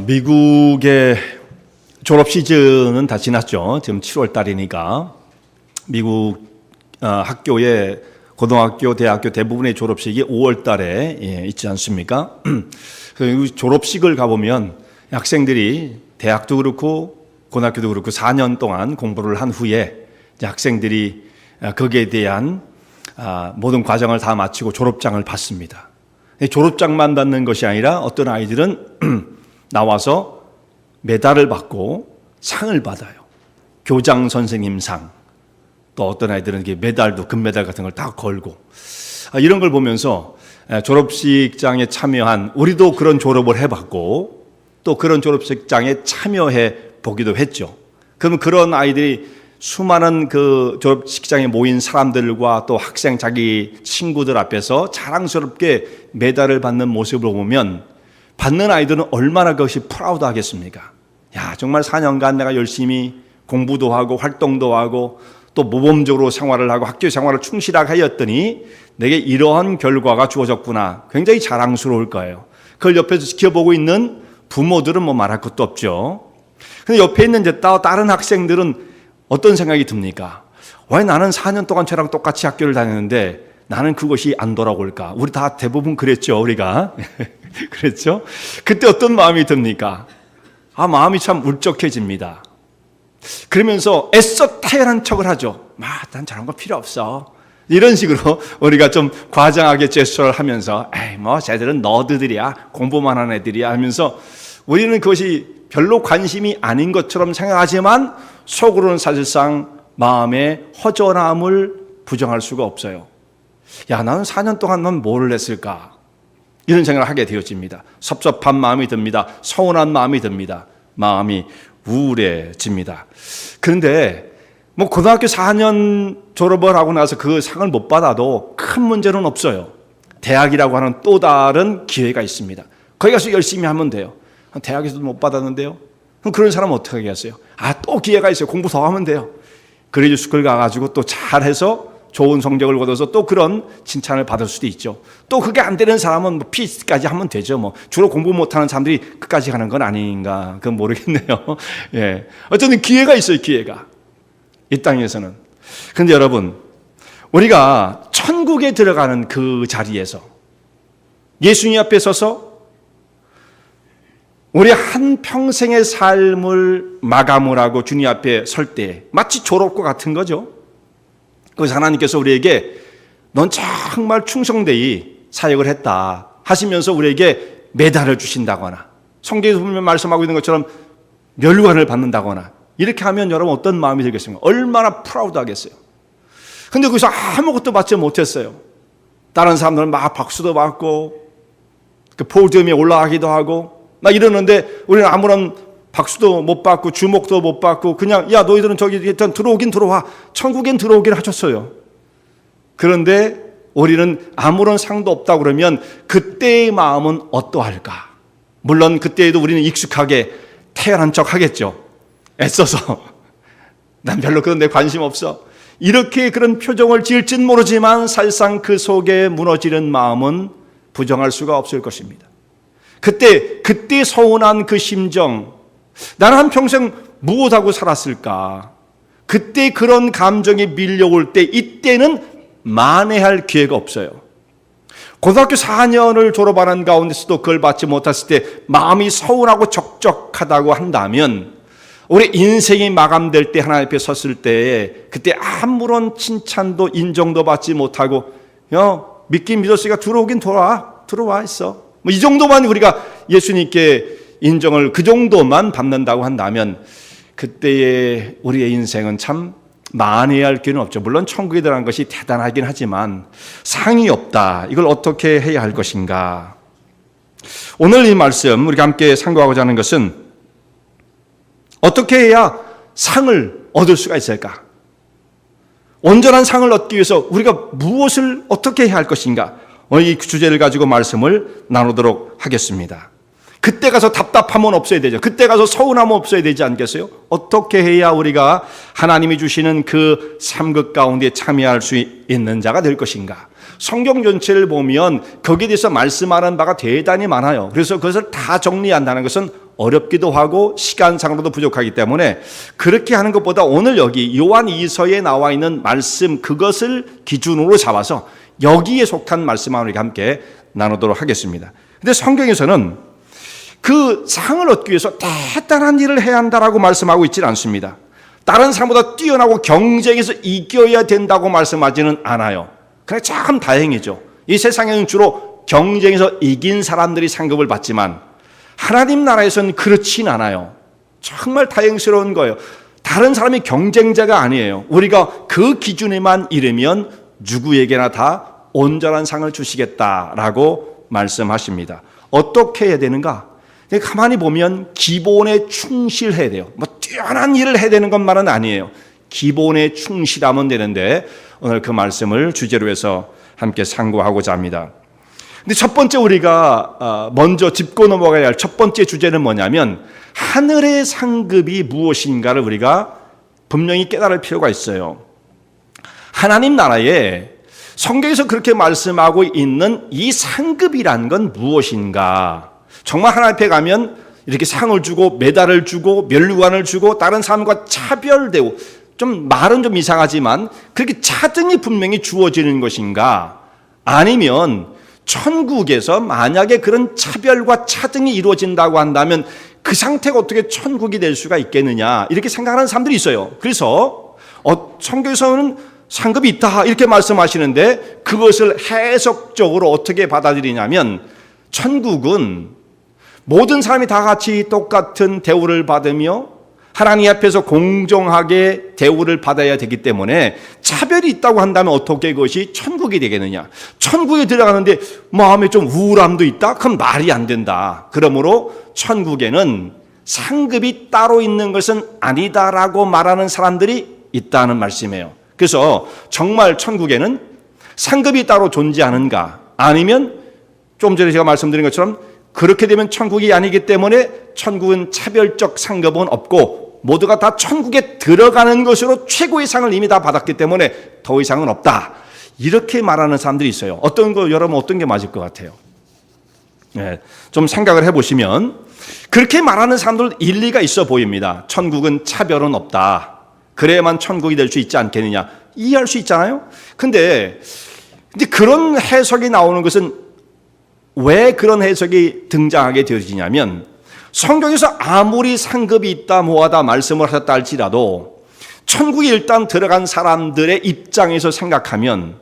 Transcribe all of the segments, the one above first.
미국의 졸업 시즌은 다 지났죠. 지금 7월 달이니까 미국 학교의 고등학교, 대학교 대부분의 졸업식이 5월 달에 있지 않습니까? 그 졸업식을 가보면 학생들이 대학도 그렇고 고등학교도 그렇고 4년 동안 공부를 한 후에 학생들이 거기에 대한 모든 과정을 다 마치고 졸업장을 받습니다. 졸업장만 받는 것이 아니라 어떤 아이들은 나와서 메달을 받고 상을 받아요. 교장 선생님상, 또 어떤 아이들은 메달도 금메달 같은 걸 다 걸고, 이런 걸 보면서 졸업식장에 참여한, 우리도 그런 졸업을 해봤고 또 그런 졸업식장에 참여해 보기도 했죠. 그러면 그런 아이들이 수많은 그 졸업식장에 모인 사람들과 또 학생 자기 친구들 앞에서 자랑스럽게 메달을 받는 모습을 보면 받는 아이들은 얼마나 그것이 프라우드 하겠습니까? 야, 정말 4년간 내가 열심히 공부도 하고 활동도 하고 또 모범적으로 생활을 하고 학교 생활을 충실하게 하였더니 내게 이러한 결과가 주어졌구나. 굉장히 자랑스러울 거예요. 그걸 옆에서 지켜보고 있는 부모들은 뭐 말할 것도 없죠. 근데 옆에 있는 다른 학생들은 어떤 생각이 듭니까? 왜 나는 4년 동안 저랑 똑같이 학교를 다녔는데 나는 그것이 안 돌아올까? 우리 다 대부분 그랬죠, 우리가. 그랬죠? 그때 어떤 마음이 듭니까? 마음이 참 울적해집니다. 그러면서 애써 태연한 척을 하죠. 난 저런 거 필요 없어. 이런 식으로 우리가 좀 과장하게 제스처를 하면서 쟤들은 너드들이야, 공부만 하는 애들이야 하면서 우리는 그것이 별로 관심이 아닌 것처럼 생각하지만 속으로는 사실상 마음의 허전함을 부정할 수가 없어요. 야, 나는 4년 동안 넌 뭘 했을까? 이런 생각을 하게 되어집니다. 섭섭한 마음이 듭니다. 서운한 마음이 듭니다. 마음이 우울해집니다. 그런데 고등학교 4년 졸업을 하고 나서 그 상을 못 받아도 큰 문제는 없어요. 대학이라고 하는 또 다른 기회가 있습니다. 거기 가서 열심히 하면 돼요. 대학에서도 못 받았는데요. 그럼 그런 사람은 어떻게 하겠어요? 또 기회가 있어요. 공부 더 하면 돼요. 그레이드 스쿨 가가지고 또 잘해서 좋은 성적을 거둬서 또 그런 칭찬을 받을 수도 있죠. 또 그게 안 되는 사람은 PhD까지 하면 되죠. 주로 공부 못하는 사람들이 끝까지 가는 건 아닌가, 그건 모르겠네요. 예, 어쨌든 기회가 있어요. 기회가 이 땅에서는. 그런데 여러분, 우리가 천국에 들어가는 그 자리에서 예수님 앞에 서서 우리 한 평생의 삶을 마감을 하고 주님 앞에 설 때 마치 졸업과 같은 거죠. 그래서 하나님께서 우리에게 넌 정말 충성되이 사역을 했다 하시면서 우리에게 메달을 주신다거나 성경에서 보면 말씀하고 있는 것처럼 멸관을 받는다거나 이렇게 하면 여러분 어떤 마음이 들겠습니까? 얼마나 프라우드하겠어요. 근데 거기서 아무것도 받지 못했어요. 다른 사람들은 막 박수도 받고 그 포디움에 올라가기도 하고 막 이러는데 우리는 아무런 박수도 못 받고 주목도 못 받고 그냥 야, 너희들은 저기 일단 들어오긴 들어와, 천국엔 들어오긴 하셨어요. 그런데 우리는 아무런 상도 없다고 그러면 그때의 마음은 어떠할까? 물론 그때에도 우리는 익숙하게 태연한 척 하겠죠. 애써서 난 별로 그런 데 관심 없어, 이렇게 그런 표정을 지을진 모르지만 사실상 그 속에 무너지는 마음은 부정할 수가 없을 것입니다. 그때 서운한 그 심정, 나는 한평생 무엇하고 살았을까? 그때 그런 감정이 밀려올 때, 이때는 만회할 기회가 없어요. 고등학교 4년을 졸업하는 가운데서도 그걸 받지 못했을 때 마음이 서운하고 적적하다고 한다면 우리 인생이 마감될 때 하나님 앞에 섰을 때 그때 아무런 칭찬도 인정도 받지 못하고 믿긴 믿었으니까 들어오긴 들어와 있어, 이 정도만 우리가 예수님께 인정을 그 정도만 받는다고 한다면 그때의 우리의 인생은 참 만회할 기회는 없죠. 물론 천국에 들어간 것이 대단하긴 하지만 상이 없다. 이걸 어떻게 해야 할 것인가? 오늘 이 말씀 우리가 함께 상고하고자 하는 것은 어떻게 해야 상을 얻을 수가 있을까? 온전한 상을 얻기 위해서 우리가 무엇을 어떻게 해야 할 것인가? 오늘 이 주제를 가지고 말씀을 나누도록 하겠습니다. 그때 가서 답답함은 없어야 되죠. 그때 가서 서운함은 없어야 되지 않겠어요? 어떻게 해야 우리가 하나님이 주시는 그 삶극 가운데 참여할 수 있는 자가 될 것인가? 성경 전체를 보면 거기에 대해서 말씀하는 바가 대단히 많아요. 그래서 그것을 다 정리한다는 것은 어렵기도 하고 시간상으로도 부족하기 때문에 그렇게 하는 것보다 오늘 여기 요한 2서에 나와 있는 말씀 그것을 기준으로 잡아서 여기에 속한 말씀을 우리가 함께 나누도록 하겠습니다. 근데 성경에서는 그 상을 얻기 위해서 대단한 일을 해야 한다라고 말씀하고 있지는 않습니다. 다른 사람보다 뛰어나고 경쟁에서 이겨야 된다고 말씀하지는 않아요. 그냥 참 다행이죠. 이 세상에는 주로 경쟁에서 이긴 사람들이 상급을 받지만 하나님 나라에서는 그렇진 않아요. 정말 다행스러운 거예요. 다른 사람이 경쟁자가 아니에요. 우리가 그 기준에만 이르면 누구에게나 다 온전한 상을 주시겠다라고 말씀하십니다. 어떻게 해야 되는가? 가만히 보면 기본에 충실해야 돼요. 뭐 뛰어난 일을 해야 되는 것만은 아니에요. 기본에 충실하면 되는데 오늘 그 말씀을 주제로 해서 함께 상고하고자 합니다. 근데 첫 번째 우리가 먼저 짚고 넘어가야 할 첫 번째 주제는 뭐냐면 하늘의 상급이 무엇인가를 우리가 분명히 깨달을 필요가 있어요. 하나님 나라에 성경에서 그렇게 말씀하고 있는 이 상급이란 건 무엇인가? 정말 하나님 앞에 가면 이렇게 상을 주고 메달을 주고 면류관을 주고 다른 사람과 차별되고 좀 말은 좀 이상하지만 그렇게 차등이 분명히 주어지는 것인가? 아니면 천국에서 만약에 그런 차별과 차등이 이루어진다고 한다면 그 상태가 어떻게 천국이 될 수가 있겠느냐 이렇게 생각하는 사람들이 있어요. 그래서 성경에서는 상급이 있다 이렇게 말씀하시는데 그것을 해석적으로 어떻게 받아들이냐면 천국은 모든 사람이 다 같이 똑같은 대우를 받으며 하나님 앞에서 공정하게 대우를 받아야 되기 때문에 차별이 있다고 한다면 어떻게 그것이 천국이 되겠느냐. 천국에 들어가는데 마음에 좀 우울함도 있다? 그럼 말이 안 된다. 그러므로 천국에는 상급이 따로 있는 것은 아니다라고 말하는 사람들이 있다는 말씀이에요. 그래서 정말 천국에는 상급이 따로 존재하는가? 아니면 좀 전에 제가 말씀드린 것처럼 그렇게 되면 천국이 아니기 때문에 천국은 차별적 상급은 없고 모두가 다 천국에 들어가는 것으로 최고의 상을 이미 다 받았기 때문에 더 이상은 없다. 이렇게 말하는 사람들이 있어요. 여러분 어떤 게 맞을 것 같아요? 네, 좀 생각을 해보시면 그렇게 말하는 사람들 일리가 있어 보입니다. 천국은 차별은 없다. 그래야만 천국이 될 수 있지 않겠느냐. 이해할 수 있잖아요. 근데 그런 해석이 나오는 것은 왜 그런 해석이 등장하게 되어지냐면 성경에서 아무리 상급이 있다 뭐하다 말씀을 하셨다 할지라도 천국에 일단 들어간 사람들의 입장에서 생각하면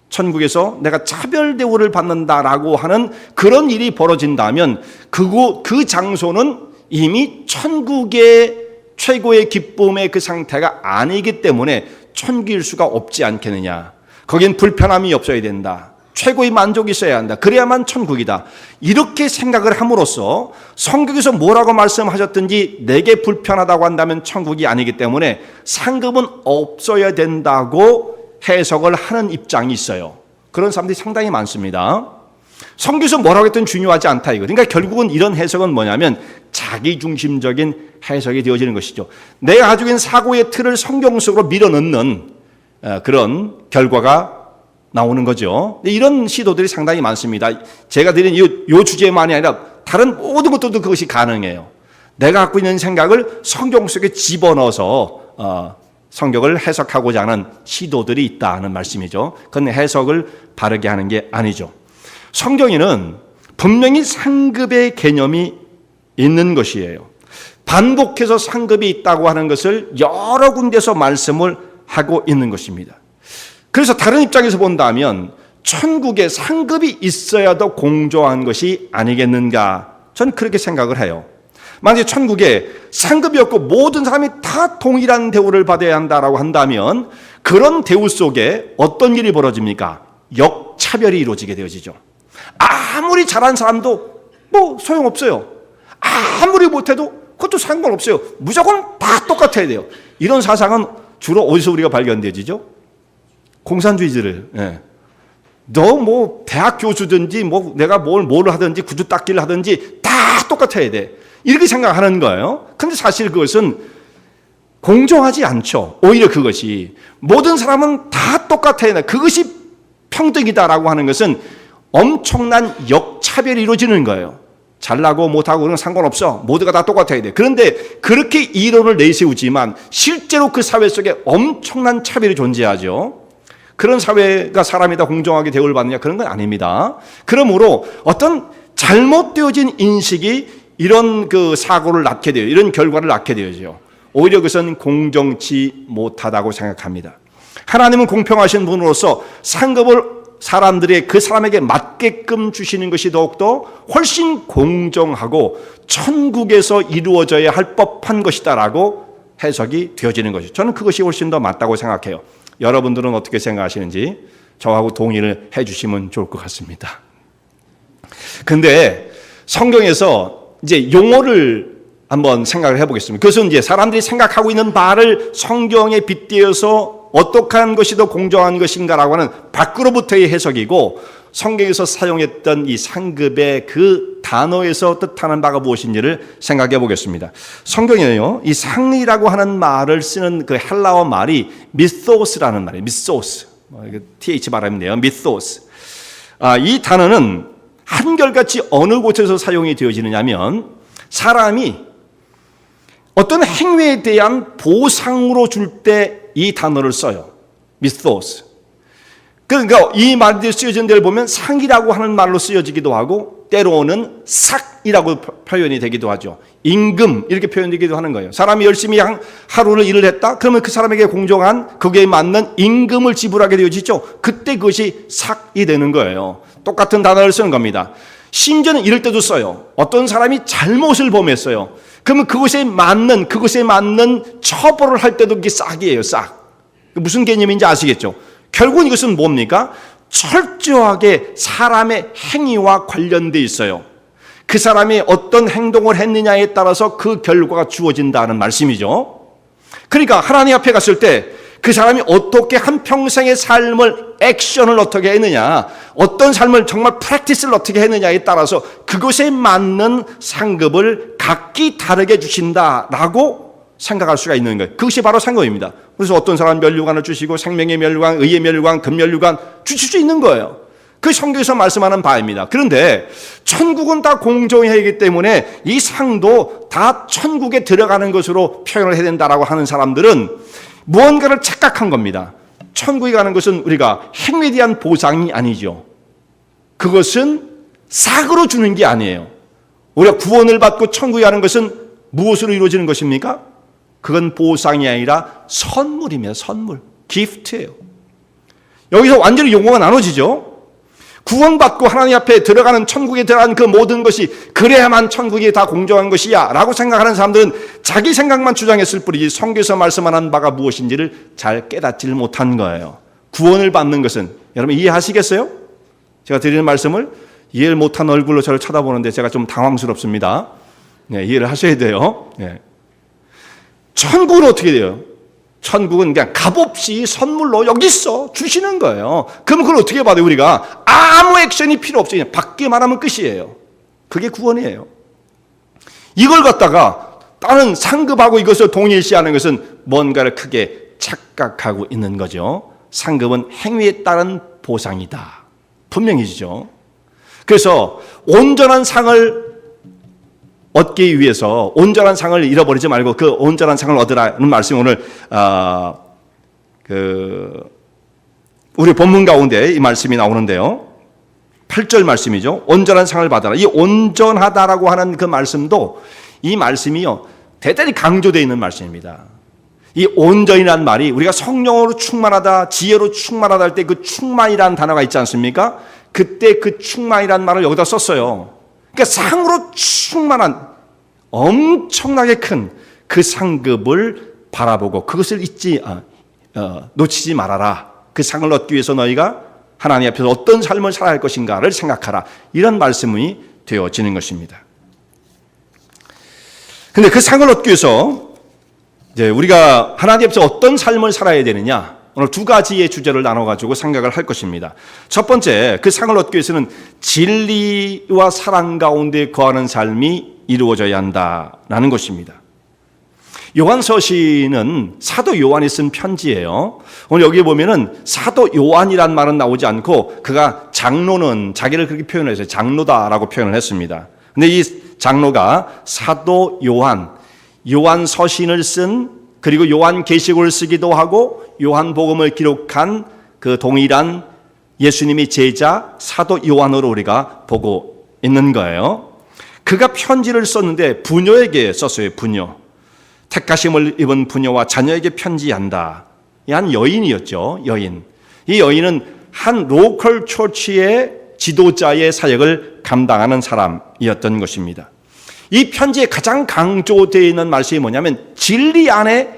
천국에서 내가 차별 대우를 받는다라고 하는 그런 일이 벌어진다면 그 장소는 이미 천국의 최고의 기쁨의 그 상태가 아니기 때문에 천국일 수가 없지 않겠느냐. 거긴 불편함이 없어야 된다. 최고의 만족이 있어야 한다. 그래야만 천국이다. 이렇게 생각을 함으로써 성경에서 뭐라고 말씀하셨든지 내게 불편하다고 한다면 천국이 아니기 때문에 상급은 없어야 된다고 해석을 하는 입장이 있어요. 그런 사람들이 상당히 많습니다. 성경에서 뭐라고 했든 중요하지 않다 이거. 그러니까 결국은 이런 해석은 뭐냐면 자기중심적인 해석이 되어지는 것이죠. 내가 가지고 있는 사고의 틀을 성경 속으로 밀어넣는 그런 결과가 나오는 거죠. 이런 시도들이 상당히 많습니다. 제가 드린 이 주제만이 아니라 다른 모든 것들도 그것이 가능해요. 내가 갖고 있는 생각을 성경 속에 집어넣어서 성경을 해석하고자 하는 시도들이 있다는 말씀이죠. 그건 해석을 바르게 하는 게 아니죠. 성경에는 분명히 상급의 개념이 있는 것이에요. 반복해서 상급이 있다고 하는 것을 여러 군데서 말씀을 하고 있는 것입니다. 그래서 다른 입장에서 본다면 천국에 상급이 있어야 더 공정한 것이 아니겠는가? 저는 그렇게 생각을 해요. 만약에 천국에 상급이 없고 모든 사람이 다 동일한 대우를 받아야 한다라고 한다면 그런 대우 속에 어떤 일이 벌어집니까? 역차별이 이루어지게 되어지죠. 아무리 잘한 사람도 뭐 소용없어요. 아무리 못해도 그것도 상관없어요. 무조건 다 똑같아야 돼요. 이런 사상은 주로 어디서 우리가 발견되지죠? 공산주의자를, 너 뭐 대학 교수든지 뭐 내가 뭘 하든지 구두 닦기를 하든지 다 똑같아야 돼. 이렇게 생각하는 거예요. 근데 사실 그것은 공정하지 않죠. 오히려 그것이 모든 사람은 다 똑같아야 돼. 그것이 평등이다라고 하는 것은 엄청난 역차별이 이루어지는 거예요. 잘나고 못하고 그런 건 상관없어. 모두가 다 똑같아야 돼. 그런데 그렇게 이론을 내세우지만 실제로 그 사회 속에 엄청난 차별이 존재하죠. 그런 사회가 사람이 다 공정하게 대우를 받느냐, 그런 건 아닙니다. 그러므로 어떤 잘못되어진 인식이 이런 그 사고를 낳게 돼요. 이런 결과를 낳게 되죠. 오히려 그것은 공정치 못하다고 생각합니다. 하나님은 공평하신 분으로서 상급을 사람들의 그 사람에게 맞게끔 주시는 것이 더욱더 훨씬 공정하고 천국에서 이루어져야 할 법한 것이다라고 해석이 되어지는 것이죠. 저는 그것이 훨씬 더 맞다고 생각해요. 여러분들은 어떻게 생각하시는지 저하고 동의를 해 주시면 좋을 것 같습니다. 근데 성경에서 이제 용어를 한번 생각을 해보겠습니다. 그것은 이제 사람들이 생각하고 있는 바를 성경에 빗대어서 어떻게 하는 것이 더 공정한 것인가라고 하는 밖으로부터의 해석이고, 성경에서 사용했던 이 상급의 그 단어에서 뜻하는 바가 무엇인지를 생각해 보겠습니다. 성경에는요, 이 상이라고 하는 말을 쓰는 그 헬라어 말이 미소스라는 말이에요. 미소스. TH 발음인데요. 미소스. 이 단어는 한결같이 어느 곳에서 사용이 되어지느냐면, 사람이 어떤 행위에 대한 보상으로 줄 때 이 단어를 써요. 미소스. 그러니까 이 말이 쓰여진 데를 보면 상이라고 하는 말로 쓰여지기도 하고, 때로는 삭이라고 표현이 되기도 하죠. 임금 이렇게 표현되기도 하는 거예요. 사람이 열심히 하루를 일을 했다? 그러면 그 사람에게 공정한, 그게 맞는 임금을 지불하게 되어지죠. 그때 그것이 삭이 되는 거예요. 똑같은 단어를 쓰는 겁니다. 심지어는 이럴 때도 써요. 어떤 사람이 잘못을 범했어요. 그러면 그것에 맞는 처벌을 할 때도 그게 싹이에요. 싹. 무슨 개념인지 아시겠죠? 결국은 이것은 뭡니까? 철저하게 사람의 행위와 관련돼 있어요. 그 사람이 어떤 행동을 했느냐에 따라서 그 결과가 주어진다는 말씀이죠. 그러니까 하나님 앞에 갔을 때 그 사람이 어떻게 한평생의 삶을, 액션을 어떻게 했느냐, 어떤 삶을 정말 프랙티스를 어떻게 했느냐에 따라서 그것에 맞는 상급을 각기 다르게 주신다라고 생각할 수가 있는 거예요. 그것이 바로 상급입니다. 그래서 어떤 사람은 면류관을 주시고 생명의 면류관, 의의 면류관, 금면류관 주실 수 있는 거예요. 그 성경에서 말씀하는 바입니다. 그런데 천국은 다 공정해야 하기 때문에 이 상도 다 천국에 들어가는 것으로 표현을 해야 된다라고 하는 사람들은 무언가를 착각한 겁니다. 천국에 가는 것은 우리가 행위에 대한 보상이 아니죠. 그것은 삭으로 주는 게 아니에요. 우리가 구원을 받고 천국에 가는 것은 무엇으로 이루어지는 것입니까? 그건 보상이 아니라 선물이며 선물, 기프트예요. 여기서 완전히 용어가 나눠지죠. 구원받고 하나님 앞에 들어가는, 천국에 들어가는 그 모든 것이 그래야만 천국이 다 공정한 것이야 라고 생각하는 사람들은 자기 생각만 주장했을 뿐이지 성경에서 말씀하는 바가 무엇인지를 잘 깨닫지를 못한 거예요. 구원을 받는 것은, 여러분 이해하시겠어요? 제가 드리는 말씀을 이해를 못한 얼굴로 저를 쳐다보는데 제가 좀 당황스럽습니다. 네, 이해를 하셔야 돼요. 네. 천국은 어떻게 돼요? 천국은 그냥 값없이 선물로 여기 있어 주시는 거예요. 그럼 그걸 어떻게 받아요? 우리가 아무 액션이 필요 없이 그냥 받기만 하면 끝이에요. 그게 구원이에요. 이걸 갖다가 다른 상급하고 이것을 동일시하는 것은 뭔가를 크게 착각하고 있는 거죠. 상급은 행위에 따른 보상이다. 분명히죠. 그래서 온전한 상을 얻기 위해서 온전한 상을 잃어버리지 말고 그 온전한 상을 얻으라는 말씀이 오늘 우리 본문 가운데 이 말씀이 나오는데요. 8절 말씀이죠. 온전한 상을 받아라. 이 온전하다라고 하는 그 말씀도, 이 말씀이요 대단히 강조되어 있는 말씀입니다. 이 온전이라는 말이 우리가 성령으로 충만하다, 지혜로 충만하다 할 때 그 충만이라는 단어가 있지 않습니까? 그때 그 충만이라는 말을 여기다 썼어요. 그러니까 상으로 충만한 엄청나게 큰 그 상급을 바라보고 그것을 놓치지 말아라. 그 상을 얻기 위해서 너희가 하나님 앞에서 어떤 삶을 살아야 할 것인가를 생각하라. 이런 말씀이 되어지는 것입니다. 그런데 그 상을 얻기 위해서 이제 우리가 하나님 앞에서 어떤 삶을 살아야 되느냐, 오늘 두 가지의 주제를 나눠가지고 생각을 할 것입니다. 첫 번째, 그 상을 얻기 위해서는 진리와 사랑 가운데 거하는 삶이 이루어져야 한다라는 것입니다. 요한서신은 사도 요한이 쓴 편지예요. 오늘 여기 보면은 사도 요한이란 말은 나오지 않고 그가 장로는 자기를 그렇게 표현했어요. 장로다라고 표현을 했습니다. 근데 이 장로가 사도 요한, 요한서신을 쓴, 그리고 요한계시록을 쓰기도 하고 요한복음을 기록한 그 동일한 예수님의 제자 사도 요한으로 우리가 보고 있는 거예요. 그가 편지를 썼는데 부녀에게 썼어요. 부녀. 택하심을 입은 부녀와 자녀에게 편지한다. 이 한 여인이었죠. 여인. 이 여인은 한 로컬 처치의 지도자의 사역을 감당하는 사람이었던 것입니다. 이 편지에 가장 강조되어 있는 말씀이 뭐냐면 진리 안에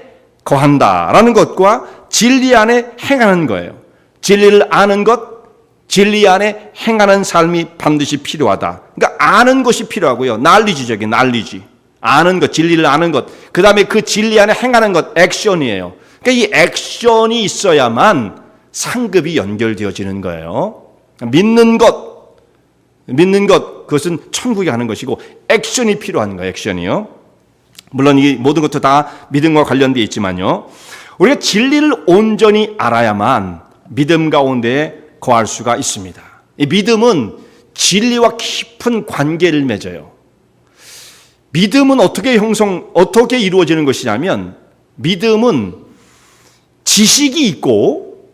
거한다라는 것과 진리 안에 행하는 거예요. 진리를 아는 것, 진리 안에 행하는 삶이 반드시 필요하다. 그러니까 아는 것이 필요하고요. 날리지적인 날리지. 아는 것, 진리를 아는 것. 그 다음에 그 진리 안에 행하는 것, 액션이에요. 그러니까 이 액션이 있어야만 상급이 연결되어지는 거예요. 믿는 것, 그것은 천국에 가는 것이고 액션이 필요한 거예요. 액션이요. 물론 이 모든 것도 다 믿음과 관련되어 있지만요. 우리가 진리를 온전히 알아야만 믿음 가운데 거할 수가 있습니다. 이 믿음은 진리와 깊은 관계를 맺어요. 믿음은 어떻게 이루어지는 것이냐면 믿음은 지식이 있고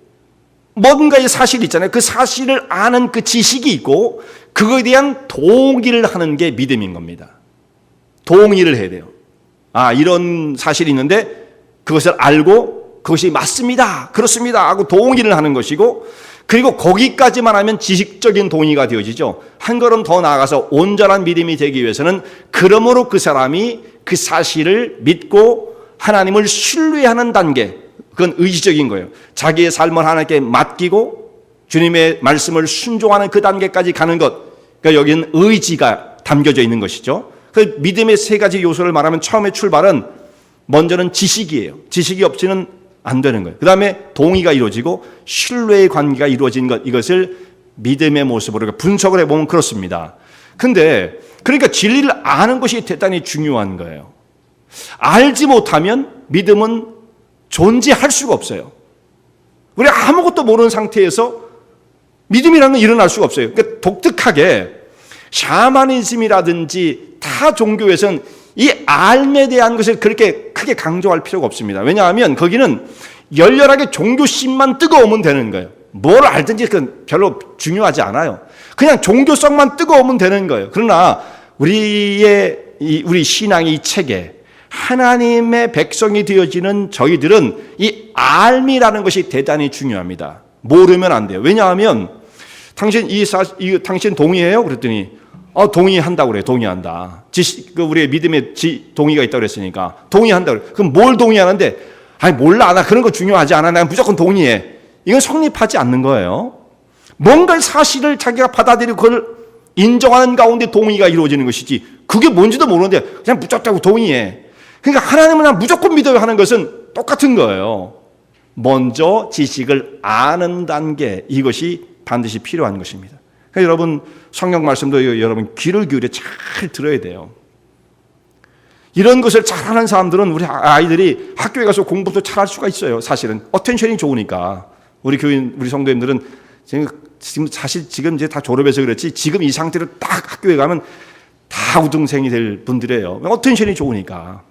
뭔가의 사실이 있잖아요. 그 사실을 아는 그 지식이 있고 그거에 대한 동의를 하는 게 믿음인 겁니다. 동의를 해야 돼요. 아, 이런 사실이 있는데 그것을 알고 그것이 맞습니다. 그렇습니다. 하고 동의를 하는 것이고 그리고 거기까지만 하면 지식적인 동의가 되어지죠. 한 걸음 더 나아가서 온전한 믿음이 되기 위해서는 그러므로 그 사람이 그 사실을 믿고 하나님을 신뢰하는 단계, 그건 의지적인 거예요. 자기의 삶을 하나님께 맡기고 주님의 말씀을 순종하는 그 단계까지 가는 것, 그러니까 여기는 의지가 담겨져 있는 것이죠. 그 믿음의 세 가지 요소를 말하면 처음에 출발은 먼저는 지식이에요. 지식이 없이는 안 되는 거예요. 그 다음에 동의가 이루어지고 신뢰의 관계가 이루어진 것, 이것을 믿음의 모습으로 분석을 해보면 그렇습니다. 근데 그러니까 진리를 아는 것이 대단히 중요한 거예요. 알지 못하면 믿음은 존재할 수가 없어요. 우리 아무것도 모르는 상태에서 믿음이라는 건 일어날 수가 없어요. 그러니까 독특하게 샤머니즘이라든지 타 종교에서는 이 알에 대한 것을 그렇게 크게 강조할 필요가 없습니다. 왜냐하면 거기는 열렬하게 종교심만 뜨거우면 되는 거예요. 뭘 알든지 그건 별로 중요하지 않아요. 그냥 종교성만 뜨거우면 되는 거예요. 그러나 우리 신앙의 이 책에 하나님의 백성이 되어지는 저희들은 이 알미라는 것이 대단히 중요합니다. 모르면 안 돼요. 왜냐하면 당신 동의해요? 그랬더니 동의한다고 그래요. 동의한다. 우리의 믿음에 동의가 있다고 그랬으니까 동의한다고 그래요. 그럼 뭘 동의하는데? 아니 몰라. 나 그런 거 중요하지 않아. 난 무조건 동의해. 이건 성립하지 않는 거예요. 뭔가 사실을 자기가 받아들이고 그걸 인정하는 가운데 동의가 이루어지는 것이지 그게 뭔지도 모르는데 그냥 무조건 동의해. 그러니까 하나님을 난 무조건 믿어야 하는 것은 똑같은 거예요. 먼저 지식을 아는 단계, 이것이 반드시 필요한 것입니다. 그러니까 여러분 성경 말씀도 여러분 귀를 기울여 잘 들어야 돼요. 이런 것을 잘하는 사람들은 우리 아이들이 학교에 가서 공부도 잘할 수가 있어요. 사실은 어텐션이 좋으니까. 우리 교인, 우리 성도님들은 지금 이제 다 졸업해서 그렇지 지금 이 상태로 딱 학교에 가면 다 우등생이 될 분들이에요. 어텐션이 좋으니까.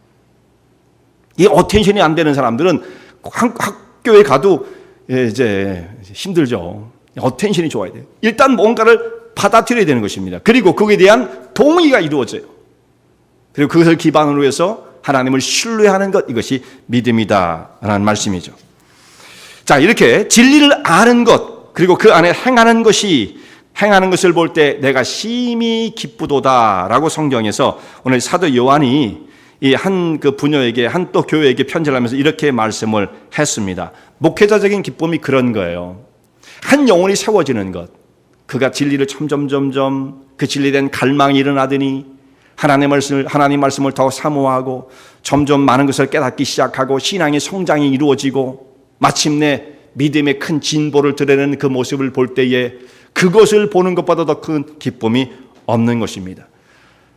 이 어텐션이 안 되는 사람들은 학교에 가도 이제 힘들죠. 어텐션이 좋아야 돼요. 일단 뭔가를 받아들여야 되는 것입니다. 그리고 거기에 대한 동의가 이루어져요. 그리고 그것을 기반으로 해서 하나님을 신뢰하는 것, 이것이 믿음이다라는 말씀이죠. 자, 이렇게 진리를 아는 것, 그리고 그 안에 행하는 것을 볼 때 내가 심히 기쁘도다라고 성경에서 오늘 사도 요한이 이 한 그 부녀에게 한 또 교회에게 편지를 하면서 이렇게 말씀을 했습니다. 목회자적인 기쁨이 그런 거예요. 한 영혼이 세워지는 것, 그가 진리를 점점 그 진리된 갈망이 일어나더니 하나님 말씀을 더 사모하고 점점 많은 것을 깨닫기 시작하고 신앙의 성장이 이루어지고 마침내 믿음의 큰 진보를 드러내는 그 모습을 볼 때에 그것을 보는 것보다 더 큰 기쁨이 없는 것입니다.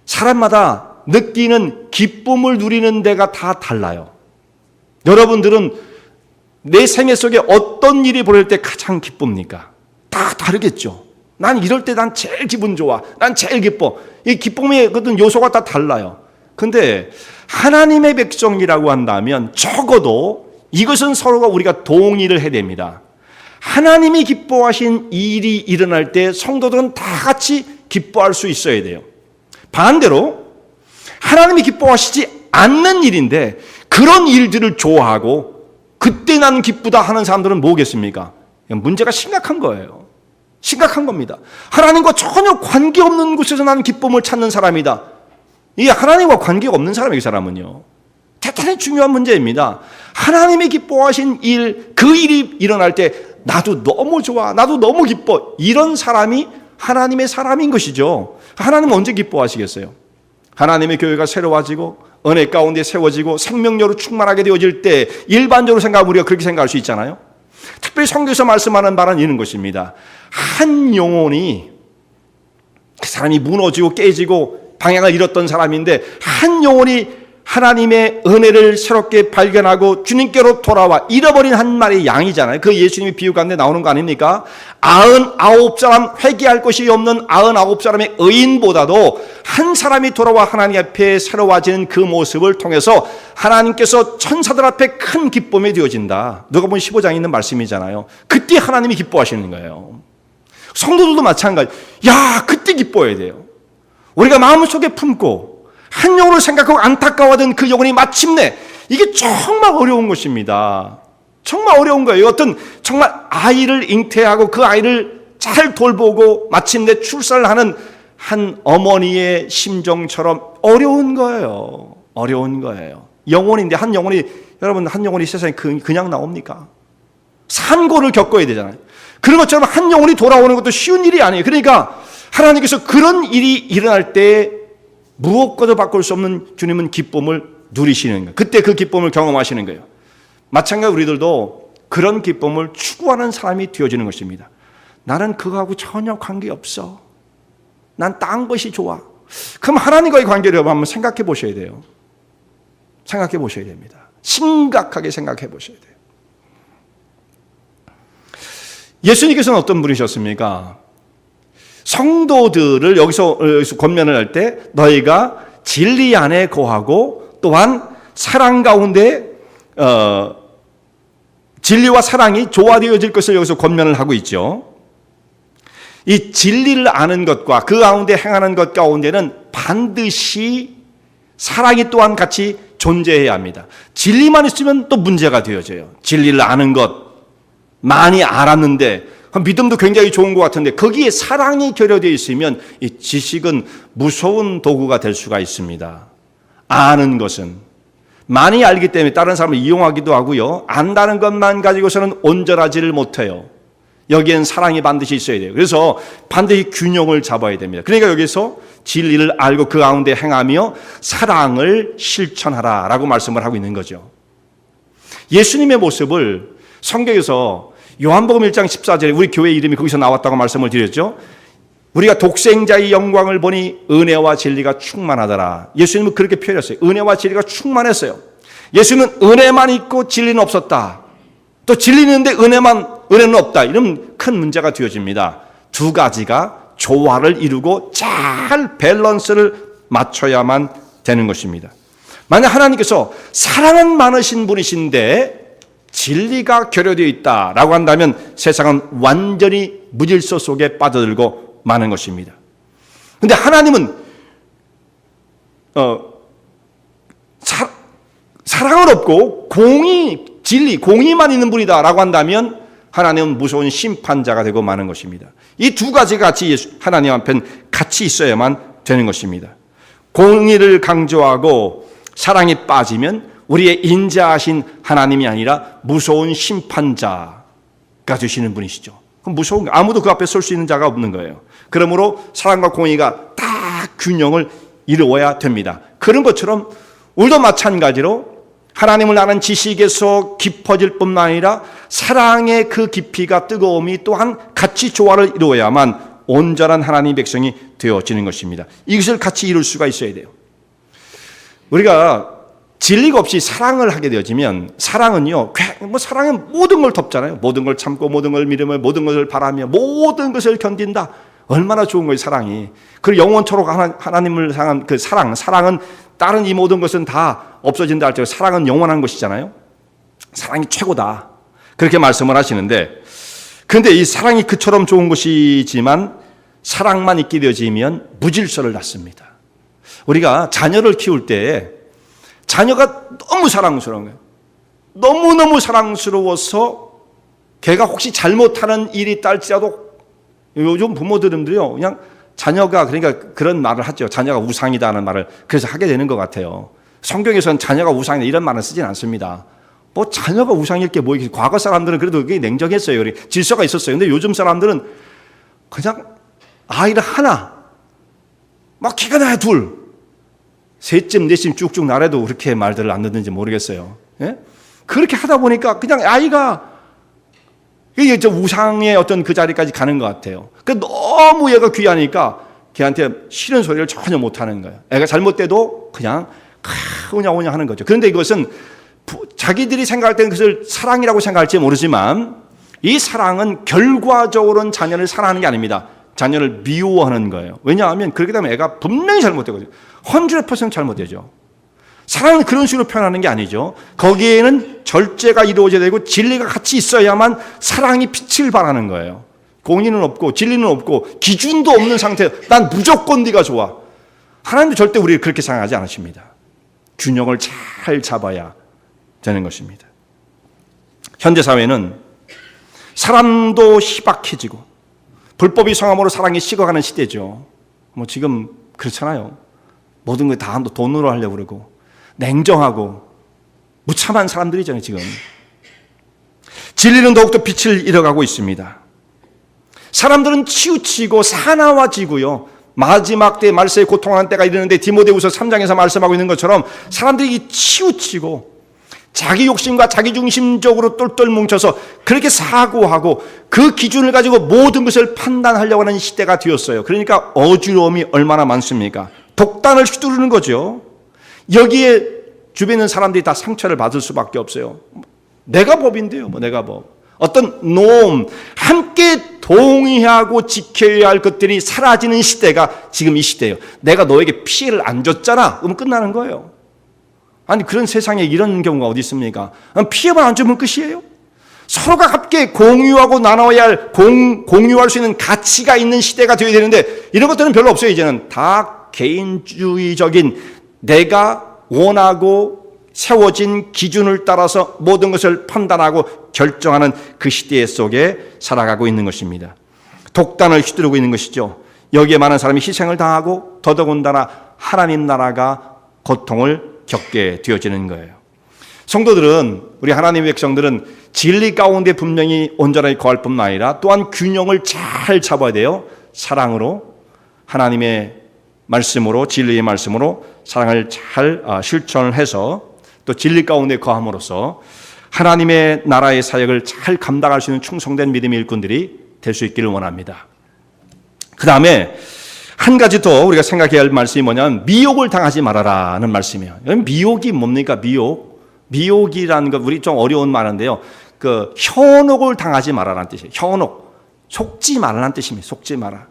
사람마다 느끼는 기쁨을 누리는 데가 다 달라요. 여러분들은 내 생애 속에 어떤 일이 벌어질 때 가장 기쁩니까? 다 다르겠죠. 난 이럴 때 난 제일 기분 좋아. 난 제일 기뻐. 이 기쁨의 어떤 요소가 다 달라요. 근데 하나님의 백성이라고 한다면 적어도 이것은 서로가 우리가 동의를 해야 됩니다. 하나님이 기뻐하신 일이 일어날 때 성도들은 다 같이 기뻐할 수 있어야 돼요. 반대로 하나님이 기뻐하시지 않는 일인데 그런 일들을 좋아하고 그때 나는 기쁘다 하는 사람들은 뭐겠습니까? 문제가 심각한 거예요. 심각한 겁니다. 하나님과 전혀 관계없는 곳에서 나는 기쁨을 찾는 사람이다. 이게 하나님과 관계가 없는 사람이에요. 이 사람은요. 대단히 중요한 문제입니다. 하나님이 기뻐하신 일, 그 일이 일어날 때 나도 너무 좋아, 나도 너무 기뻐, 이런 사람이 하나님의 사람인 것이죠. 하나님은 언제 기뻐하시겠어요? 하나님의 교회가 새로워지고 은혜 가운데 세워지고 생명력으로 충만하게 되어질 때 일반적으로 생각하면 우리가 그렇게 생각할 수 있잖아요. 특별히 성경에서 말씀하는 바는 이런 것입니다. 한 영혼이, 그 사람이 무너지고 깨지고 방향을 잃었던 사람인데 한 영혼이 하나님의 은혜를 새롭게 발견하고 주님께로 돌아와 잃어버린 한 마리의 양이잖아요. 그 예수님이 비유 가운데 나오는 거 아닙니까? 99사람, 회개할 것이 없는 99사람의 의인보다도 한 사람이 돌아와 하나님 앞에 새로워지는 그 모습을 통해서 하나님께서 천사들 앞에 큰 기쁨이 되어진다. 누가복음 15장에 있는 말씀이잖아요. 그때 하나님이 기뻐하시는 거예요. 성도들도 마찬가지. 야, 그때 기뻐해야 돼요. 우리가 마음속에 품고 한 영혼을 생각하고 안타까워하던 그 영혼이 마침내, 이게 정말 어려운 것입니다. 정말 어려운 거예요. 어떤 정말 아이를 잉태하고 그 아이를 잘 돌보고 마침내 출산을 하는 한 어머니의 심정처럼 어려운 거예요. 어려운 거예요. 영혼인데 한 영혼이, 여러분, 한 영혼이 세상에 그냥 나옵니까? 산고를 겪어야 되잖아요. 그런 것처럼 한 영혼이 돌아오는 것도 쉬운 일이 아니에요. 그러니까 하나님께서 그런 일이 일어날 때 무엇과도 바꿀 수 없는 주님은 기쁨을 누리시는 거예요. 그때 그 기쁨을 경험하시는 거예요. 마찬가지로 우리들도 그런 기쁨을 추구하는 사람이 되어지는 것입니다. 나는 그거하고 전혀 관계없어. 난 딴 것이 좋아. 그럼 하나님과의 관계를 한번 생각해 보셔야 돼요. 생각해 보셔야 됩니다. 심각하게 생각해 보셔야 돼요. 예수님께서는 어떤 분이셨습니까? 성도들을 여기서 권면을 할 때 너희가 진리 안에 거하고 또한 사랑 가운데 진리와 사랑이 조화되어질 것을 여기서 권면을 하고 있죠. 이 진리를 아는 것과 그 가운데 행하는 것 가운데는 반드시 사랑이 또한 같이 존재해야 합니다. 진리만 있으면 또 문제가 되어져요. 진리를 아는 것, 많이 알았는데 믿음도 굉장히 좋은 것 같은데 거기에 사랑이 결여되어 있으면 이 지식은 무서운 도구가 될 수가 있습니다. 아는 것은 많이 알기 때문에 다른 사람을 이용하기도 하고요. 안다는 것만 가지고서는 온전하지를 못해요. 여기엔 사랑이 반드시 있어야 돼요. 그래서 반드시 균형을 잡아야 됩니다. 그러니까 여기서 진리를 알고 그 가운데 행하며 사랑을 실천하라 라고 말씀을 하고 있는 거죠. 예수님의 모습을 성경에서 요한복음 1장 14절에 우리 교회 이름이 거기서 나왔다고 말씀을 드렸죠. 우리가 독생자의 영광을 보니 은혜와 진리가 충만하더라. 예수님은 그렇게 표현했어요. 은혜와 진리가 충만했어요. 예수님은 은혜만 있고 진리는 없었다. 또 진리는 있는데 은혜는 없다. 이런 큰 문제가 되어집니다. 두 가지가 조화를 이루고 잘 밸런스를 맞춰야만 되는 것입니다. 만약 하나님께서 사랑은 많으신 분이신데 진리가 결여되어 있다라고 한다면 세상은 완전히 무질서 속에 빠져들고 마는 것입니다. 그런데 하나님은 사랑은 없고 진리, 공의만 있는 분이다라고 한다면 하나님은 무서운 심판자가 되고 마는 것입니다. 이 두 가지가 같이 하나님 앞엔 같이 있어야만 되는 것입니다. 공의를 강조하고 사랑이 빠지면 우리의 인자하신 하나님이 아니라 무서운 심판자가 되시는 분이시죠. 그럼 무서운 거, 아무도 그 앞에 설 수 있는 자가 없는 거예요. 그러므로 사랑과 공의가 딱 균형을 이루어야 됩니다. 그런 것처럼 우리도 마찬가지로 하나님을 아는 지식에서 깊어질 뿐만 아니라 사랑의 그 깊이가 뜨거움이 또한 같이 조화를 이루어야만 온전한 하나님의 백성이 되어지는 것입니다. 이것을 같이 이룰 수가 있어야 돼요. 우리가 진리가 없이 사랑을 하게 되어지면 사랑은요, 사랑은 모든 걸 덮잖아요. 모든 걸 참고 모든 걸 믿으며 모든 것을 바라며 모든 것을 견딘다. 얼마나 좋은 거예요, 사랑이. 그리고 영원토록 하나님을 향한 그 사랑은 다른 이 모든 것은 다 없어진다 할지라도 사랑은 영원한 것이잖아요. 사랑이 최고다. 그렇게 말씀을 하시는데, 그런데 이 사랑이 그처럼 좋은 것이지만 사랑만 있게 되어지면 무질서를 낳습니다. 우리가 자녀를 키울 때 자녀가 너무 사랑스러운 거예요. 너무너무 사랑스러워서 걔가 혹시 잘못하는 일이 있다 할지라도 요즘 부모들은요, 그냥 자녀가, 그러니까 그런 말을 하죠. 자녀가 우상이다는 말을 그래서 하게 되는 것 같아요. 성경에서는 자녀가 우상이다 이런 말은 쓰진 않습니다. 뭐 자녀가 우상일 게 뭐, 과거 사람들은 그래도 그게 냉정했어요. 질서가 있었어요. 근데 요즘 사람들은 그냥 아이를 하나, 막 키가 나야 둘, 셋쯤 넷쯤 쭉쭉 나래도 그렇게 말들을 안 듣는지 모르겠어요. 예? 그렇게 하다 보니까 그냥 아이가 이게 우상의 어떤 그 자리까지 가는 것 같아요. 너무 얘가 귀하니까 걔한테 싫은 소리를 전혀 못 하는 거예요. 애가 잘못돼도 그냥 오냐 하는 거죠. 그런데 이것은 자기들이 생각할 때는 그것을 사랑이라고 생각할지 모르지만 이 사랑은 결과적으로는 자녀를 사랑하는 게 아닙니다. 자녀를 미워하는 거예요. 왜냐하면 그렇게 되면 애가 분명히 잘못되거든요. 100% 잘못되죠. 사랑은 그런 식으로 표현하는 게 아니죠. 거기에는 절제가 이루어져야 되고 진리가 같이 있어야만 사랑이 빛을 발하는 거예요. 공의는 없고 진리는 없고 기준도 없는 상태, 난 무조건 네가 좋아. 하나님도 절대 우리를 그렇게 생각하지 않으십니다. 균형을 잘 잡아야 되는 것입니다. 현대 사회는 사람도 희박해지고 불법이 성함으로 사랑이 식어가는 시대죠. 뭐 지금 그렇잖아요. 모든 걸 다 돈으로 하려고 그러고 냉정하고 무참한 사람들이잖아요. 지금 진리는 더욱더 빛을 잃어가고 있습니다. 사람들은 치우치고 사나워지고요. 마지막 때 말세에 고통하는 때가 이르는데 디모데후서 3장에서 말씀하고 있는 것처럼 사람들이 치우치고 자기 욕심과 자기 중심적으로 똘똘 뭉쳐서 그렇게 사고하고 그 기준을 가지고 모든 것을 판단하려고 하는 시대가 되었어요. 그러니까 어지러움이 얼마나 많습니까? 독단을 휘두르는 거죠. 여기에 주변에 있는 사람들이 다 상처를 받을 수밖에 없어요. 내가 법인데요. 내가 법. 어떤 놈, 함께 동의하고 지켜야 할 것들이 사라지는 시대가 지금 이 시대예요. 내가 너에게 피해를 안 줬잖아. 그러면 끝나는 거예요. 아니 그런 세상에 이런 경우가 어디 있습니까? 피해만 안 주면 끝이에요. 서로가 함께 공유하고 나눠야 할 공유할 수 있는 가치가 있는 시대가 되어야 되는데 이런 것들은 별로 없어요. 이제는 다 개인주의적인 내가 원하고 세워진 기준을 따라서 모든 것을 판단하고 결정하는 그 시대 속에 살아가고 있는 것입니다. 독단을 휘두르고 있는 것이죠. 여기에 많은 사람이 희생을 당하고 더더군다나 하나님 나라가 고통을 겪게 되어지는 거예요. 성도들은, 우리 하나님의 백성들은 진리 가운데 분명히 온전하게 거할 뿐만 아니라 또한 균형을 잘 잡아야 돼요. 사랑으로, 하나님의 말씀으로, 진리의 말씀으로 사랑을 잘 실천을 해서 또 진리 가운데 거함으로써 하나님의 나라의 사역을 잘 감당할 수 있는 충성된 믿음의 일꾼들이 될 수 있기를 원합니다. 그 다음에 한 가지 더 우리가 생각해야 할 말씀이 뭐냐면 미혹을 당하지 말아라는 말씀이에요. 미혹이 뭡니까? 미혹이라는 것 우리 좀 어려운 말인데요. 그 현혹을 당하지 말아라는 뜻이에요. 현혹, 속지 말아라는 뜻입니다. 속지 마라.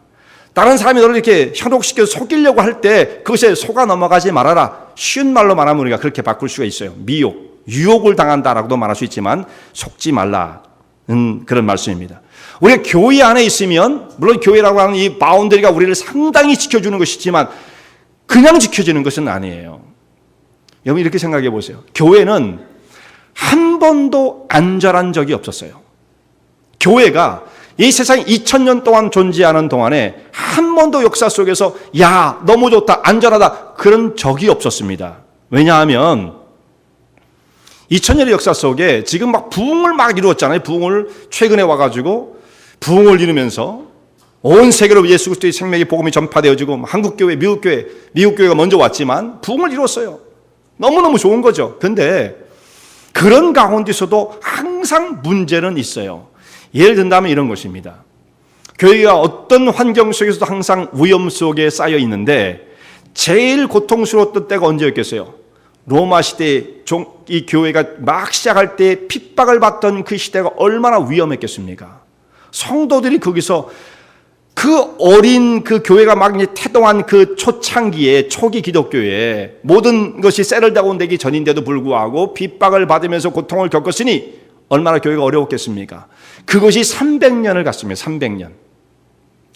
다른 사람이 너를 이렇게 현혹시켜서 속이려고 할 때 그것에 속아 넘어가지 말아라. 쉬운 말로 말하면 우리가 그렇게 바꿀 수가 있어요. 미혹, 유혹을 당한다라고도 말할 수 있지만 속지 말라는 그런 말씀입니다. 우리가 교회 안에 있으면 물론 교회라고 하는 이 바운더리가 우리를 상당히 지켜주는 것이지만 그냥 지켜주는 것은 아니에요. 여러분 이렇게 생각해 보세요. 교회는 한 번도 안전한 적이 없었어요. 교회가 이 세상 2000년 동안 존재하는 동안에 한 번도 역사 속에서 야 너무 좋다 안전하다 그런 적이 없었습니다. 왜냐하면 2000년의 역사 속에 지금 막 부흥을 막 이루었잖아요. 부흥을 최근에 와가지고 부흥을 이루면서 온 세계로 예수 그리스도의 생명의 복음이 전파되어지고 한국교회, 미국교회가 먼저 왔지만 부흥을 이루었어요. 너무너무 좋은 거죠. 그런데 그런 가운데서도 항상 문제는 있어요. 예를 든다면 이런 것입니다. 교회가 어떤 환경 속에서도 항상 위험 속에 쌓여 있는데 제일 고통스러웠던 때가 언제였겠어요? 로마 시대에 이 교회가 막 시작할 때 핍박을 받던 그 시대가 얼마나 위험했겠습니까? 성도들이 거기서 그 어린 그 교회가 막 이제 태동한 그 초창기에 초기 기독교에 모든 것이 세를다운되기 전인데도 불구하고 핍박을 받으면서 고통을 겪었으니 얼마나 교회가 어려웠겠습니까? 그것이 300년을 갔습니다. 300년.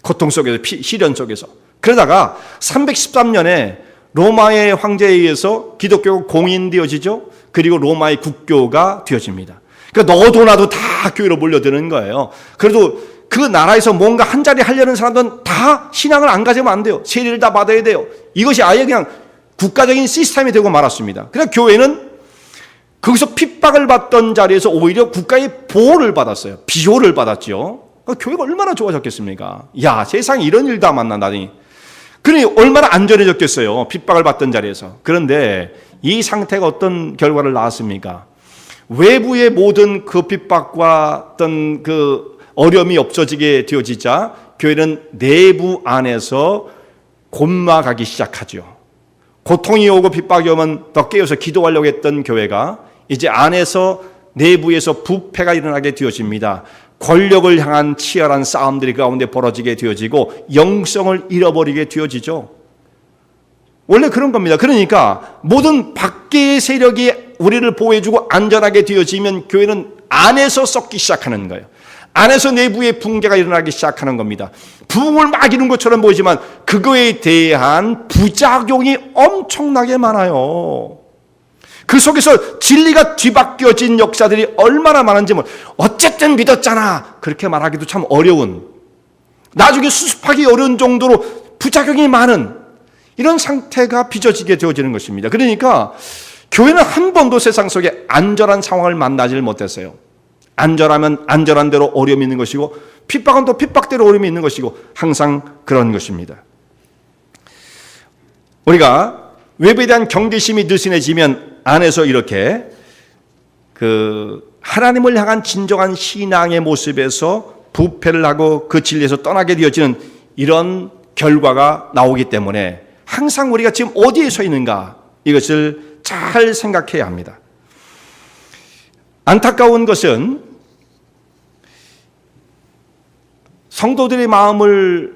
고통 속에서, 시련 속에서. 그러다가 313년에 로마의 황제에 의해서 기독교가 공인되어지죠. 그리고 로마의 국교가 되어집니다. 그러니까 너도 나도 다 교회로 몰려드는 거예요. 그래도 그 나라에서 뭔가 한 자리 하려는 사람들은 다 신앙을 안 가지면 안 돼요. 세례를 다 받아야 돼요. 이것이 아예 그냥 국가적인 시스템이 되고 말았습니다. 그래서 교회는 거기서 핍박을 받던 자리에서 오히려 국가의 보호를 받았어요. 비호를 받았죠. 그러니까 교회가 얼마나 좋아졌겠습니까? 야, 세상에 이런 일 다 만나다니. 그러니 얼마나 안전해졌겠어요. 핍박을 받던 자리에서. 그런데 이 상태가 어떤 결과를 낳았습니까? 외부의 모든 그 핍박과 어떤 그 어려움이 없어지게 되어지자 교회는 내부 안에서 곪아가기 시작하죠. 고통이 오고 핍박이 오면 더 깨어서 기도하려고 했던 교회가 이제 안에서 내부에서 부패가 일어나게 되어집니다. 권력을 향한 치열한 싸움들이 그 가운데 벌어지게 되어지고 영성을 잃어버리게 되어지죠. 원래 그런 겁니다. 그러니까 모든 밖의 세력이 우리를 보호해주고 안전하게 되어지면 교회는 안에서 썩기 시작하는 거예요. 안에서 내부의 붕괴가 일어나기 시작하는 겁니다. 부흥을 막 이룬 것처럼 보이지만 그거에 대한 부작용이 엄청나게 많아요. 그 속에서 진리가 뒤바뀌어진 역사들이 얼마나 많은지 어쨌든 믿었잖아 그렇게 말하기도 참 어려운, 나중에 수습하기 어려운 정도로 부작용이 많은 이런 상태가 빚어지게 되어지는 것입니다. 그러니까 교회는 한 번도 세상 속에 안전한 상황을 만나질 못했어요. 안전하면 안전한 대로 어려움이 있는 것이고 핍박은 또 핍박대로 어려움이 있는 것이고 항상 그런 것입니다. 우리가 외부에 대한 경계심이 느슨해지면 안에서 이렇게 그 하나님을 향한 진정한 신앙의 모습에서 부패를 하고 그 진리에서 떠나게 되어지는 이런 결과가 나오기 때문에 항상 우리가 지금 어디에 서 있는가 이것을 잘 생각해야 합니다. 안타까운 것은 성도들의 마음을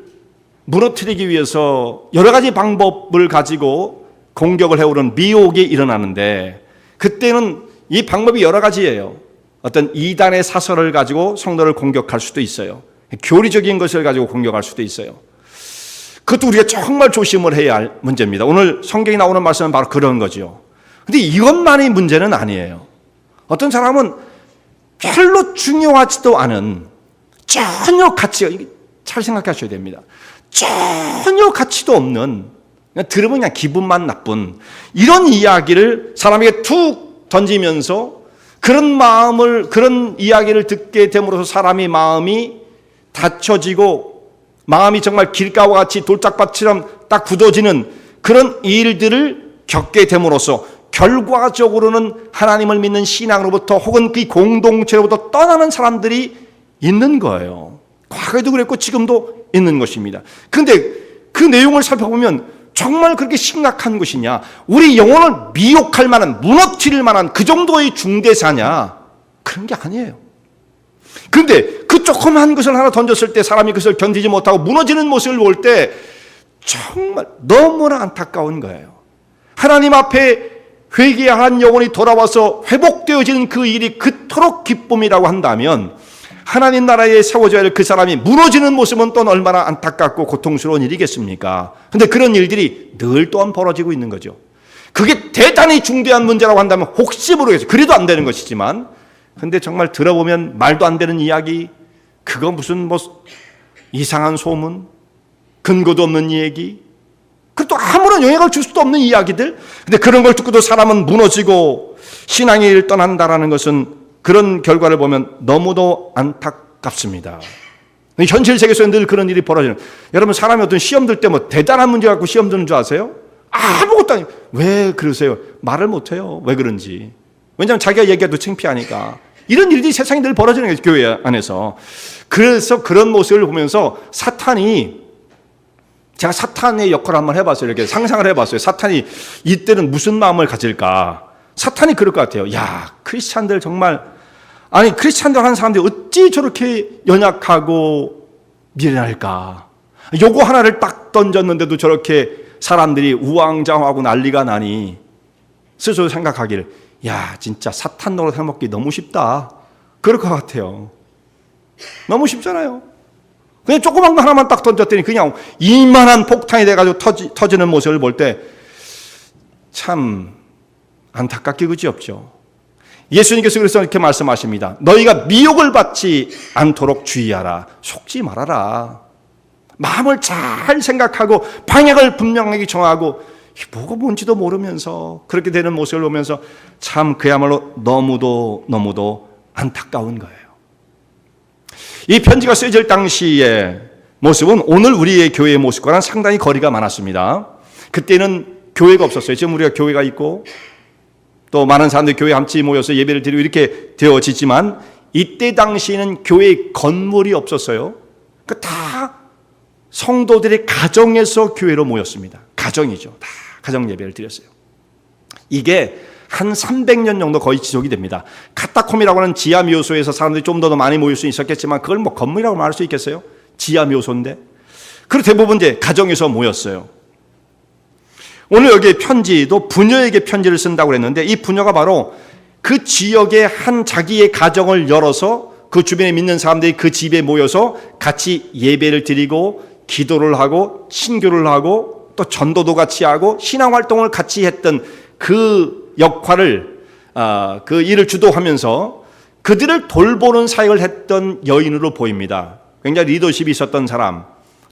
무너뜨리기 위해서 여러 가지 방법을 가지고 공격을 해오는 미혹이 일어나는데 그때는 이 방법이 여러 가지예요. 어떤 이단의 사설을 가지고 성도를 공격할 수도 있어요. 교리적인 것을 가지고 공격할 수도 있어요. 그것도 우리가 정말 조심을 해야 할 문제입니다. 오늘 성경에 나오는 말씀은 바로 그런 거죠. 근데 이것만이 문제는 아니에요. 어떤 사람은 별로 중요하지도 않은 전혀 가치가, 잘 생각하셔야 됩니다. 전혀 가치도 없는, 그냥 들으면 그냥 기분만 나쁜 이런 이야기를 사람에게 툭 던지면서 그런 이야기를 듣게 됨으로써 사람의 마음이 닫혀지고 마음이 정말 길가와 같이 돌짝밭처럼 딱 굳어지는 그런 일들을 겪게 됨으로써 결과적으로는 하나님을 믿는 신앙으로부터 혹은 그 공동체로부터 떠나는 사람들이 있는 거예요. 과거에도 그랬고 지금도 있는 것입니다. 그런데 그 내용을 살펴보면 정말 그렇게 심각한 것이냐, 우리 영혼을 미혹할 만한, 무너뜨릴 만한 그 정도의 중대사냐, 그런 게 아니에요. 그런데 그 조그만 것을 하나 던졌을 때 사람이 그것을 견디지 못하고 무너지는 모습을 볼 때 정말 너무나 안타까운 거예요. 하나님 앞에 회개한 영혼이 돌아와서 회복되어지는 그 일이 그토록 기쁨이라고 한다면 하나님 나라에 세워져야 할 그 사람이 무너지는 모습은 또 얼마나 안타깝고 고통스러운 일이겠습니까? 그런데 그런 일들이 늘 또한 벌어지고 있는 거죠. 그게 대단히 중대한 문제라고 한다면 혹시 모르겠어요. 그래도 안 되는 것이지만, 근데 정말 들어보면 말도 안 되는 이야기, 그거 무슨 이상한 소문, 근거도 없는 얘기, 그것도 아무런 영향을 줄 수도 없는 이야기들. 근데 그런 걸 듣고도 사람은 무너지고 신앙의 일을 떠난다라는 것은 그런 결과를 보면 너무도 안타깝습니다. 현실 세계에서 늘 그런 일이 벌어지는. 여러분, 사람이 어떤 시험 들 때 대단한 문제 갖고 시험 드는 줄 아세요? 아무것도 아니에요. 왜 그러세요? 말을 못해요. 왜 그런지. 왜냐하면 자기가 얘기해도 창피하니까. 이런 일들이 세상에 늘 벌어지는 거예요, 교회 안에서. 그래서 그런 모습을 보면서 사탄이 제가 사탄의 역할을 한번 해봤어요. 이렇게 상상을 해봤어요. 사탄이 이때는 무슨 마음을 가질까? 사탄이 그럴 것 같아요. 야, 크리스찬들 정말, 아니 크리스찬들 하는 사람들이 어찌 저렇게 연약하고 미련할까? 요거 하나를 딱 던졌는데도 저렇게 사람들이 우왕좌왕하고 난리가 나니 스스로 생각하기를, 야, 진짜 사탄 노릇 해먹기 너무 쉽다. 그럴 것 같아요. 너무 쉽잖아요. 그냥 조그만 거 하나만 딱 던졌더니 그냥 이만한 폭탄이 돼가지고 터지는 모습을 볼 때 참 안타깝게 그지없죠. 예수님께서 그래서 이렇게 말씀하십니다. 너희가 미혹을 받지 않도록 주의하라. 속지 말아라. 마음을 잘 생각하고 방향을 분명하게 정하고 뭐가 뭔지도 모르면서 그렇게 되는 모습을 보면서 참 그야말로 너무도 안타까운 거예요. 이 편지가 쓰여질 당시의 모습은 오늘 우리의 교회의 모습과는 상당히 거리가 많았습니다. 그때는 교회가 없었어요. 지금 우리가 교회가 있고 또 많은 사람들이 교회에 함께 모여서 예배를 드리고 이렇게 되어지지만 이때 당시에는 교회 건물이 없었어요. 다 성도들의 가정에서 교회로 모였습니다. 가정이죠. 다 가정 예배를 드렸어요. 이게 한 300년 정도 거의 지속이 됩니다. 카타콤이라고 하는 지하 묘소에서 사람들이 좀 더 많이 모일 수 있었겠지만 그걸 뭐 건물이라고 말할 수 있겠어요? 지하 묘소인데. 그리고 대부분 이제 가정에서 모였어요. 오늘 여기 편지도 부녀에게 편지를 쓴다고 그랬는데 이 부녀가 바로 그 지역의 한 자기의 가정을 열어서 그 주변에 믿는 사람들이 그 집에 모여서 같이 예배를 드리고 기도를 하고 신교를 하고 또 전도도 같이 하고 신앙활동을 같이 했던 그 역할을 그 일을 주도하면서 그들을 돌보는 사역을 했던 여인으로 보입니다. 굉장히 리더십이 있었던 사람,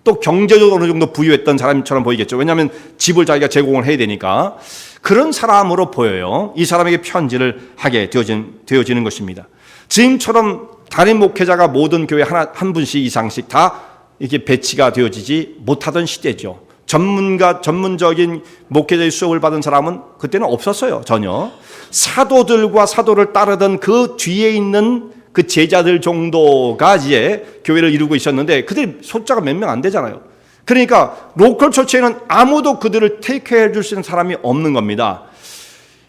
또 경제적으로 어느 정도 부유했던 사람처럼 보이겠죠. 왜냐하면 집을 자기가 제공을 해야 되니까 그런 사람으로 보여요. 이 사람에게 편지를 하게 되어지는 것입니다. 지금처럼 담임 목회자가 모든 교회 한 분씩 이상씩 다 이렇게 배치가 되어지지 못하던 시대죠. 전문적인 목회자의 수업을 받은 사람은 그때는 없었어요. 전혀. 사도들과 사도를 따르던 그 뒤에 있는 그 제자들 정도가 이제 교회를 이루고 있었는데 그들이 숫자가 몇 명 안 되잖아요. 그러니까 로컬 처치에는 아무도 그들을 테이크해 줄 수 있는 사람이 없는 겁니다.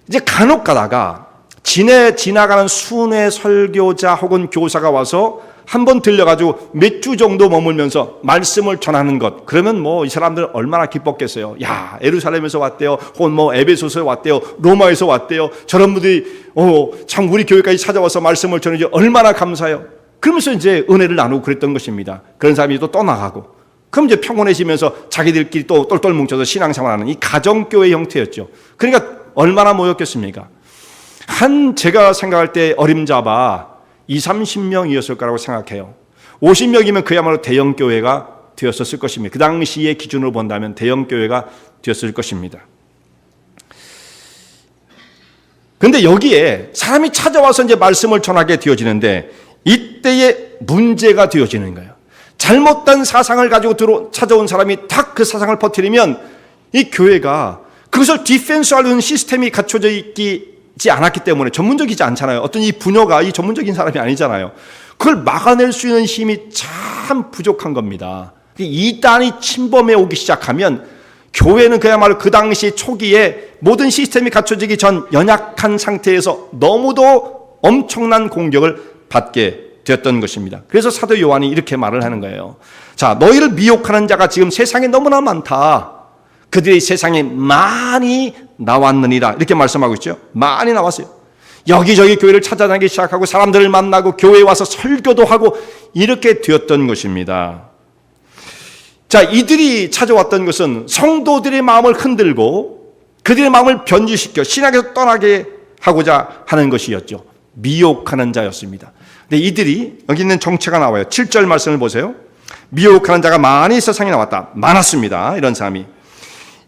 이제 간혹 가다가 지나가는 순회 설교자 혹은 교사가 와서 한번 들려가지고 몇 주 정도 머물면서 말씀을 전하는 것. 그러면 뭐 이 사람들 얼마나 기뻤겠어요. 야, 예루살렘에서 왔대요. 혹은 뭐 에베소서에 왔대요. 로마에서 왔대요. 저런 분들이 참 우리 교회까지 찾아와서 말씀을 전해줘 얼마나 감사해요. 그러면서 이제 은혜를 나누고 그랬던 것입니다. 그런 사람이 또 떠나가고. 그럼 이제 평온해지면서 자기들끼리 또 똘똘 뭉쳐서 신앙생활하는 이 가정교회 형태였죠. 그러니까 얼마나 모였겠습니까? 제가 생각할 때 어림잡아 20-30명이었을 거라고 생각해요. 50명이면 그야말로 대형교회가 되었을 것입니다. 그 당시의 기준으로 본다면 대형교회가 되었을 것입니다. 그런데 여기에 사람이 찾아와서 이제 말씀을 전하게 되어지는데 이때의 문제가 되어지는 거예요. 잘못된 사상을 가지고 찾아온 사람이 딱 그 사상을 퍼뜨리면 이 교회가 그것을 디펜스하는 시스템이 갖춰져 있지 않았기 때문에 전문적이지 않잖아요. 어떤 이 부녀가 이 전문적인 사람이 아니잖아요. 그걸 막아낼 수 있는 힘이 참 부족한 겁니다. 이단이 침범해 오기 시작하면 교회는 그야말로 그 당시 초기에 모든 시스템이 갖춰지기 전 연약한 상태에서 너무도 엄청난 공격을 받게 되었던 것입니다. 그래서 사도 요한이 이렇게 말을 하는 거예요. 자, 너희를 미혹하는 자가 지금 세상에 너무나 많다. 그들이 세상에 많이 나왔느니라. 이렇게 말씀하고 있죠. 많이 나왔어요. 여기저기 교회를 찾아다니기 시작하고 사람들을 만나고 교회에 와서 설교도 하고 이렇게 되었던 것입니다. 자, 이들이 찾아왔던 것은 성도들의 마음을 흔들고 그들의 마음을 변질시켜 신앙에서 떠나게 하고자 하는 것이었죠. 미혹하는 자였습니다. 근데 이들이 여기 있는 정체가 나와요. 7절 말씀을 보세요. 미혹하는 자가 많이 세상에 나왔다. 많았습니다. 이런 사람이.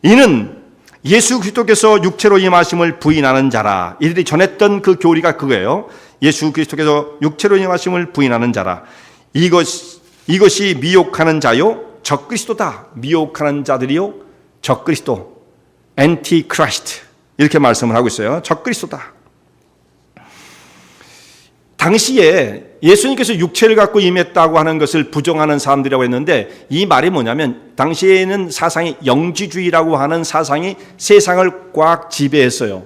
이는 예수 그리스도께서 육체로 임하심을 부인하는 자라. 이들이 전했던 그 교리가 그거예요. 예수 그리스도께서 육체로 임하심을 부인하는 자라. 이것이 미혹하는 자요 적그리스도다. 미혹하는 자들이요 적그리스도, 엔티크라이스트 이렇게 말씀을 하고 있어요. 적그리스도다. 당시에 예수님께서 육체를 갖고 임했다고 하는 것을 부정하는 사람들이라고 했는데, 이 말이 뭐냐면 당시에는 사상이 영지주의라고 하는 사상이 세상을 꽉 지배했어요.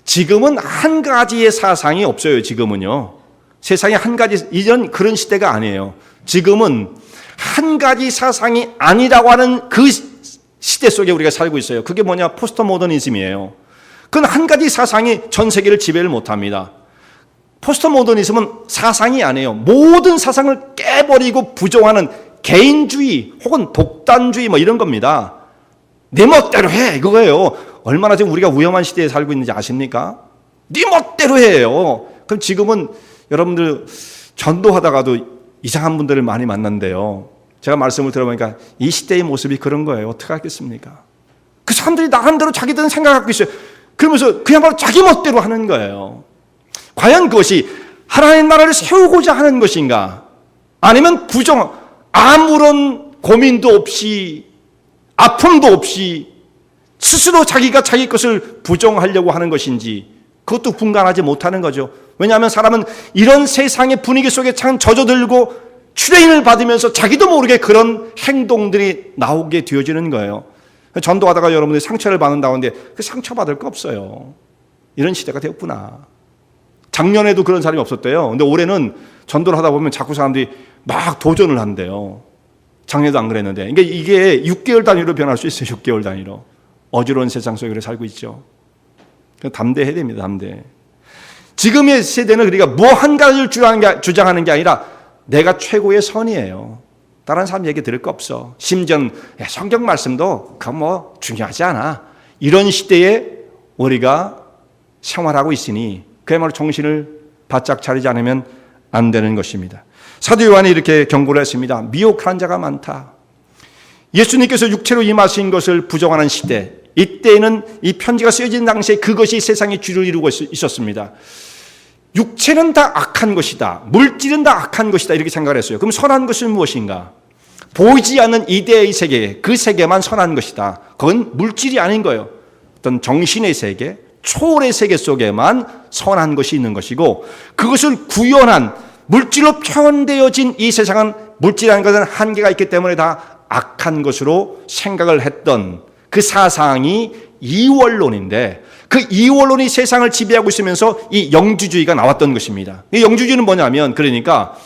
지금은 한 가지의 사상이 없어요. 지금은요, 세상에 한 가지, 이전 그런 시대가 아니에요. 지금은 한 가지 사상이 아니라고 하는 그 시대 속에 우리가 살고 있어요. 그게 뭐냐? 포스트 모더니즘이에요. 그건 한 가지 사상이 전 세계를 지배를 못합니다. 포스트 모더니즘은 사상이 아니에요. 모든 사상을 깨버리고 부정하는 개인주의 혹은 독단주의 뭐 이런 겁니다. 내 멋대로 해, 이거예요. 얼마나 지금 우리가 위험한 시대에 살고 있는지 아십니까? 네 멋대로 해요. 그럼 지금은 여러분들 전도하다가도 이상한 분들을 많이 만난대요. 제가 말씀을 들어보니까 이 시대의 모습이 그런 거예요. 어떻게 하겠습니까? 그 사람들이 나름대로 자기들은 생각하고 있어요. 그러면서 그야말로 자기 멋대로 하는 거예요. 과연 그것이 하나님의 나라를 세우고자 하는 것인가? 아니면 부정, 아무런 고민도 없이, 아픔도 없이 스스로 자기가 자기 것을 부정하려고 하는 것인지, 그것도 분간하지 못하는 거죠. 왜냐하면 사람은 이런 세상의 분위기 속에 참 젖어들고 트레인을 받으면서 자기도 모르게 그런 행동들이 나오게 되어지는 거예요. 전도하다가 여러분들이 상처를 받는다고 하는데 그 상처받을 거 없어요. 이런 시대가 되었구나. 작년에도 그런 사람이 없었대요. 근데 올해는 전도를 하다 보면 자꾸 사람들이 막 도전을 한대요. 작년에도 안 그랬는데. 그러니까 이게 6개월 단위로 변할 수 있어요. 6개월 단위로. 어지러운 세상 속에 살고 있죠. 담대해야 됩니다. 담대. 지금의 세대는 그러니까 뭐 한 가지를 주장하는 게 아니라 내가 최고의 선이에요. 다른 사람 얘기 들을 거 없어. 심지어 성경 말씀도 그건 뭐 중요하지 않아. 이런 시대에 우리가 생활하고 있으니 그야말로 정신을 바짝 차리지 않으면 안 되는 것입니다. 사도 요한이 이렇게 경고를 했습니다. 미혹한 자가 많다. 예수님께서 육체로 임하신 것을 부정하는 시대, 이때에는 이 편지가 쓰여진 당시에 그것이 세상의 주를 이루고 있었습니다. 육체는 다 악한 것이다. 물질은 다 악한 것이다. 이렇게 생각을 했어요. 그럼 선한 것은 무엇인가? 보이지 않는 이데의 세계, 그 세계만 선한 것이다. 그건 물질이 아닌 거예요. 어떤 정신의 세계, 초월의 세계 속에만 선한 것이 있는 것이고, 그것을 구현한 물질로 표현되어진 이 세상은, 물질이라는 것은 한계가 있기 때문에 다 악한 것으로 생각을 했던 그 사상이 이원론인데, 그 이원론이 세상을 지배하고 있으면서 이 영주주의가 나왔던 것입니다. 이 영주주의는 뭐냐면, 그러니까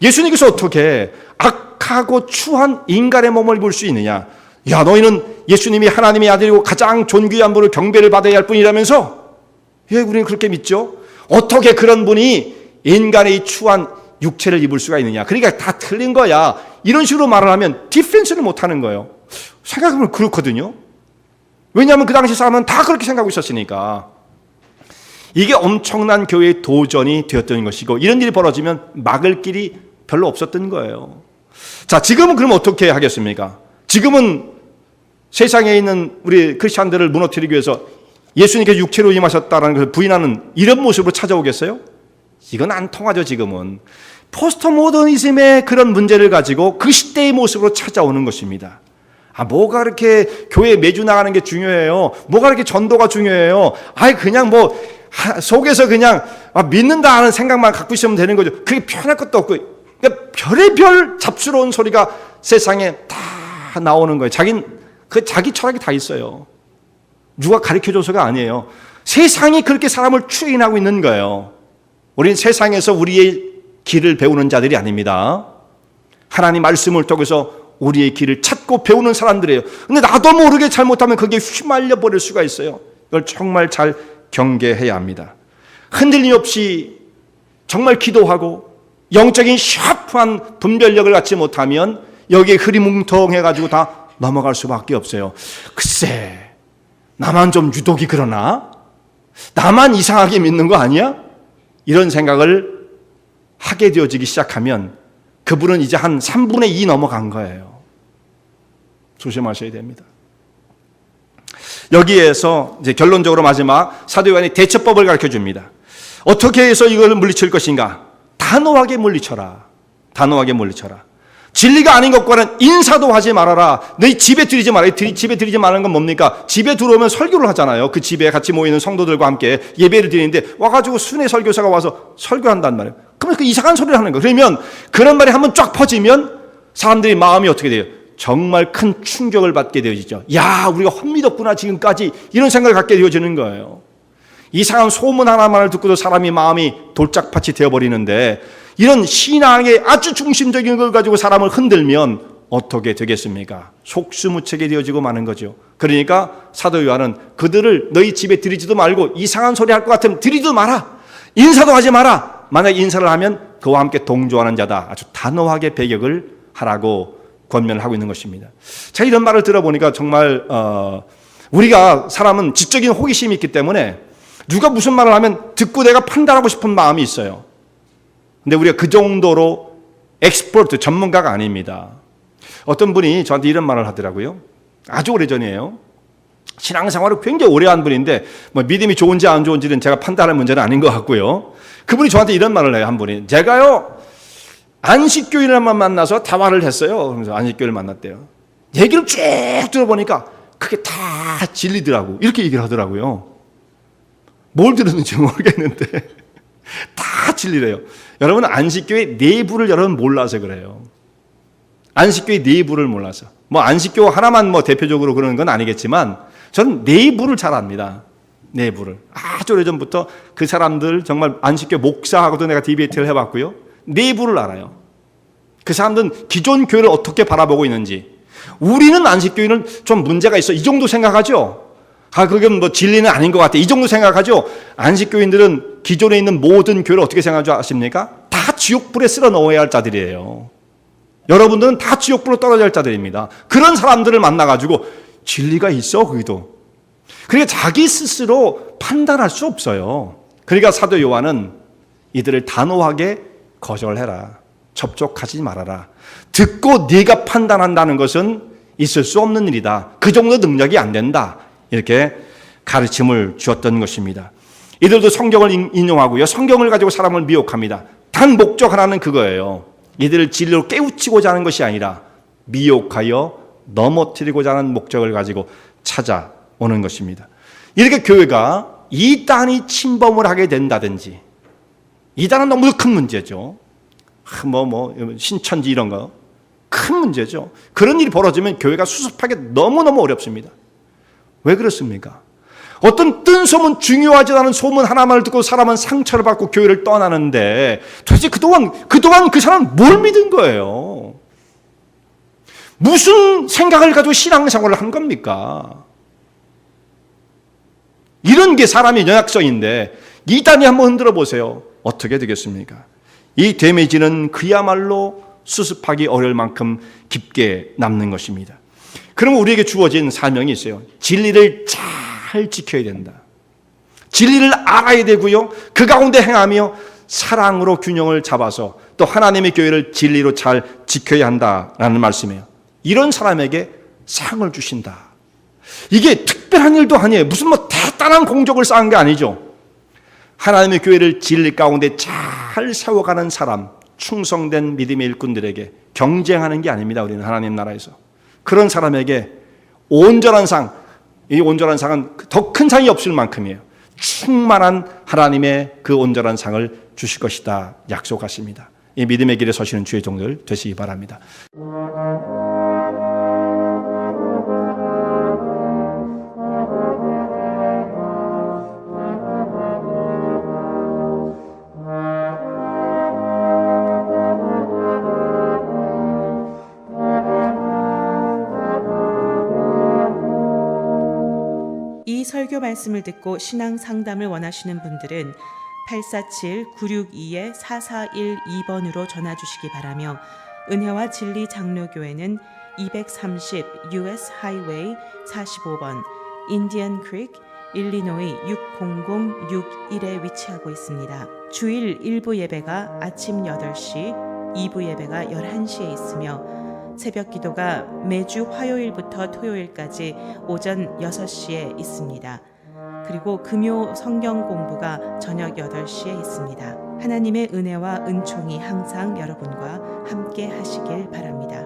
예수님께서 어떻게 악하고 추한 인간의 몸을 입을 수 있느냐? 야, 너희는 예수님이 하나님의 아들이고 가장 존귀한 분을 경배를 받아야 할 뿐이라면서? 예, 우리는 그렇게 믿죠. 어떻게 그런 분이 인간의 이 추한 육체를 입을 수가 있느냐? 그러니까 다 틀린 거야. 이런 식으로 말을 하면 디펜스를 못 하는 거예요. 생각해보면 그렇거든요. 왜냐하면 그 당시 사람은 다 그렇게 생각하고 있었으니까. 이게 엄청난 교회의 도전이 되었던 것이고, 이런 일이 벌어지면 막을 길이 별로 없었던 거예요. 자, 지금은 그럼 어떻게 하겠습니까? 지금은 세상에 있는 우리 크리스찬들을 무너뜨리기 위해서 예수님께서 육체로 임하셨다는 것을 부인하는 이런 모습으로 찾아오겠어요? 이건 안 통하죠. 지금은 포스트 모더니즘의 그런 문제를 가지고 그 시대의 모습으로 찾아오는 것입니다. 뭐가 그렇게 교회에 매주 나가는 게 중요해요? 뭐가 그렇게 전도가 중요해요? 그냥 뭐 속에서 그냥 믿는다 하는 생각만 갖고 있으면 되는 거죠. 그게 편할 것도 없고, 그러니까 별의별 잡스러운 소리가 세상에 다 나오는 거예요. 자기 철학이 다 있어요. 누가 가르쳐줘서가 아니에요. 세상이 그렇게 사람을 추인하고 있는 거예요. 우리는 세상에서 우리의 길을 배우는 자들이 아닙니다. 하나님 말씀을 통해서 우리의 길을 찾고 배우는 사람들이에요. 근데 나도 모르게 잘못하면 그게 휘말려 버릴 수가 있어요. 이걸 정말 잘 경계해야 합니다. 흔들림 없이 정말 기도하고 영적인 샤프한 분별력을 갖지 못하면 여기에 흐리뭉텅해가지고 다 넘어갈 수밖에 없어요. 글쎄, 나만 좀 유독이 그러나? 나만 이상하게 믿는 거 아니야? 이런 생각을 하게 되어지기 시작하면 그분은 이제 한 3분의 2 넘어간 거예요. 조심하셔야 됩니다. 여기에서 이제 결론적으로 마지막 사도 요한이 대처법을 가르쳐 줍니다. 어떻게 해서 이걸 물리칠 것인가? 단호하게 물리쳐라. 단호하게 물리쳐라. 진리가 아닌 것과는 인사도 하지 말아라. 너희 집에 들이지 말아라. 집에 들이지 말라는 건 뭡니까? 집에 들어오면 설교를 하잖아요. 그 집에 같이 모이는 성도들과 함께 예배를 드리는데 와가지고 순회 설교사가 와서 설교한단 말이에요. 그러면 그 이상한 소리를 하는 거예요. 그러면 그런 말이 한번 쫙 퍼지면 사람들이 마음이 어떻게 돼요? 정말 큰 충격을 받게 되어지죠. 야, 우리가 헛믿었구나 지금까지, 이런 생각을 갖게 되어지는 거예요. 이상한 소문 하나만을 듣고도 사람이 마음이 돌짝밭이 되어버리는데, 이런 신앙의 아주 중심적인 걸 가지고 사람을 흔들면 어떻게 되겠습니까? 속수무책이 되어지고 마는 거죠. 그러니까 사도 요한은 그들을 너희 집에 들이지도 말고, 이상한 소리 할 것 같으면 들이지도 마라, 인사도 하지 마라, 만약 인사를 하면 그와 함께 동조하는 자다, 아주 단호하게 배격을 하라고 권면을 하고 있는 것입니다. 자, 이런 말을 들어보니까 정말 우리가 사람은 지적인 호기심이 있기 때문에 누가 무슨 말을 하면 듣고 내가 판단하고 싶은 마음이 있어요. 근데 우리가 그 정도로 엑스퍼트, 전문가가 아닙니다. 어떤 분이 저한테 이런 말을 하더라고요. 아주 오래전이에요. 신앙생활을 굉장히 오래 한 분인데, 뭐 믿음이 좋은지 안 좋은지는 제가 판단할 문제는 아닌 것 같고요. 그분이 저한테 이런 말을 해요. 한 분이, 제가요 안식교인만 만나서 대화를 했어요. 그러면서 안식교인을 만났대요. 얘기를 쭉 들어보니까 그게 다 진리더라고, 이렇게 얘기를 하더라고요. 뭘 들었는지 모르겠는데 다 진리래요. 여러분, 안식교의 내부를 여러분 몰라서 그래요. 안식교의 내부를 몰라서. 뭐 안식교 하나만 뭐 대표적으로 그러는 건 아니겠지만 저는 내부를 잘 압니다. 내부를. 아주 오래전부터 그 사람들, 정말 안식교 목사하고도 내가 디베이트를 해봤고요. 내부를 알아요. 그 사람들은 기존 교회를 어떻게 바라보고 있는지. 우리는 안식교인은 좀 문제가 있어, 이 정도 생각하죠. 그건 뭐 진리는 아닌 것 같아, 이 정도 생각하죠. 안식교인들은 기존에 있는 모든 교회를 어떻게 생각하지 아십니까? 다 지옥불에 쓸어 넣어야 할 자들이에요. 여러분들은 다 지옥불로 떨어져야 할 자들입니다. 그런 사람들을 만나가지고 진리가 있어, 거기도. 그러니까 자기 스스로 판단할 수 없어요. 그러니까 사도 요한은 이들을 단호하게 거절해라, 접촉하지 말아라, 듣고 네가 판단한다는 것은 있을 수 없는 일이다, 그 정도 능력이 안 된다, 이렇게 가르침을 주었던 것입니다. 이들도 성경을 인용하고요, 성경을 가지고 사람을 미혹합니다. 단 목적 하나는 그거예요. 이들을 진리로 깨우치고자 하는 것이 아니라 미혹하여 넘어뜨리고자 하는 목적을 가지고 찾아오는 것입니다. 이렇게 교회가 이단이 침범을 하게 된다든지, 이단은 너무 큰 문제죠. 신천지 이런 거 큰 문제죠. 그런 일이 벌어지면 교회가 수습하기 너무너무 어렵습니다. 왜 그렇습니까? 어떤 뜬 소문, 중요하지 않은 소문 하나만을 듣고 사람은 상처를 받고 교회를 떠나는데, 도대체 그동안 그 사람은 뭘 믿은 거예요? 무슨 생각을 가지고 신앙생활을 한 겁니까? 이런 게 사람의 연약성인데 이단이 한번 흔들어 보세요. 어떻게 되겠습니까? 이 데미지는 그야말로 수습하기 어려울 만큼 깊게 남는 것입니다. 그러면 우리에게 주어진 사명이 있어요. 진리를 잘 지켜야 된다. 진리를 알아야 되고요, 그 가운데 행하며 사랑으로 균형을 잡아서 또 하나님의 교회를 진리로 잘 지켜야 한다라는 말씀이에요. 이런 사람에게 상을 주신다. 이게 특별한 일도 아니에요. 무슨 대단한 공적을 쌓은 게 아니죠. 하나님의 교회를 진리 가운데 잘 세워가는 사람, 충성된 믿음의 일꾼들에게 경쟁하는 게 아닙니다. 우리는 하나님 나라에서 그런 사람에게 온전한 상, 이 온전한 상은 더 큰 상이 없을 만큼이에요. 충만한 하나님의 그 온전한 상을 주실 것이다 약속하십니다. 이 믿음의 길에 서시는 주의 종들 되시기 바랍니다. 이 설교 말씀을 듣고 신앙 상담을 원하시는 분들은 847-962-4412번으로 전화 주시기 바라며, 은혜와 진리 장로교회는 230 US 하이웨이 45번 인디언 크릭 일리노이 60061에 위치하고 있습니다. 주일 1부 예배가 아침 8시, 2부 예배가 11시에 있으며 새벽 기도가 매주 화요일부터 토요일까지 오전 6시에 있습니다. 그리고 금요 성경 공부가 저녁 8시에 있습니다. 하나님의 은혜와 은총이 항상 여러분과 함께 하시길 바랍니다.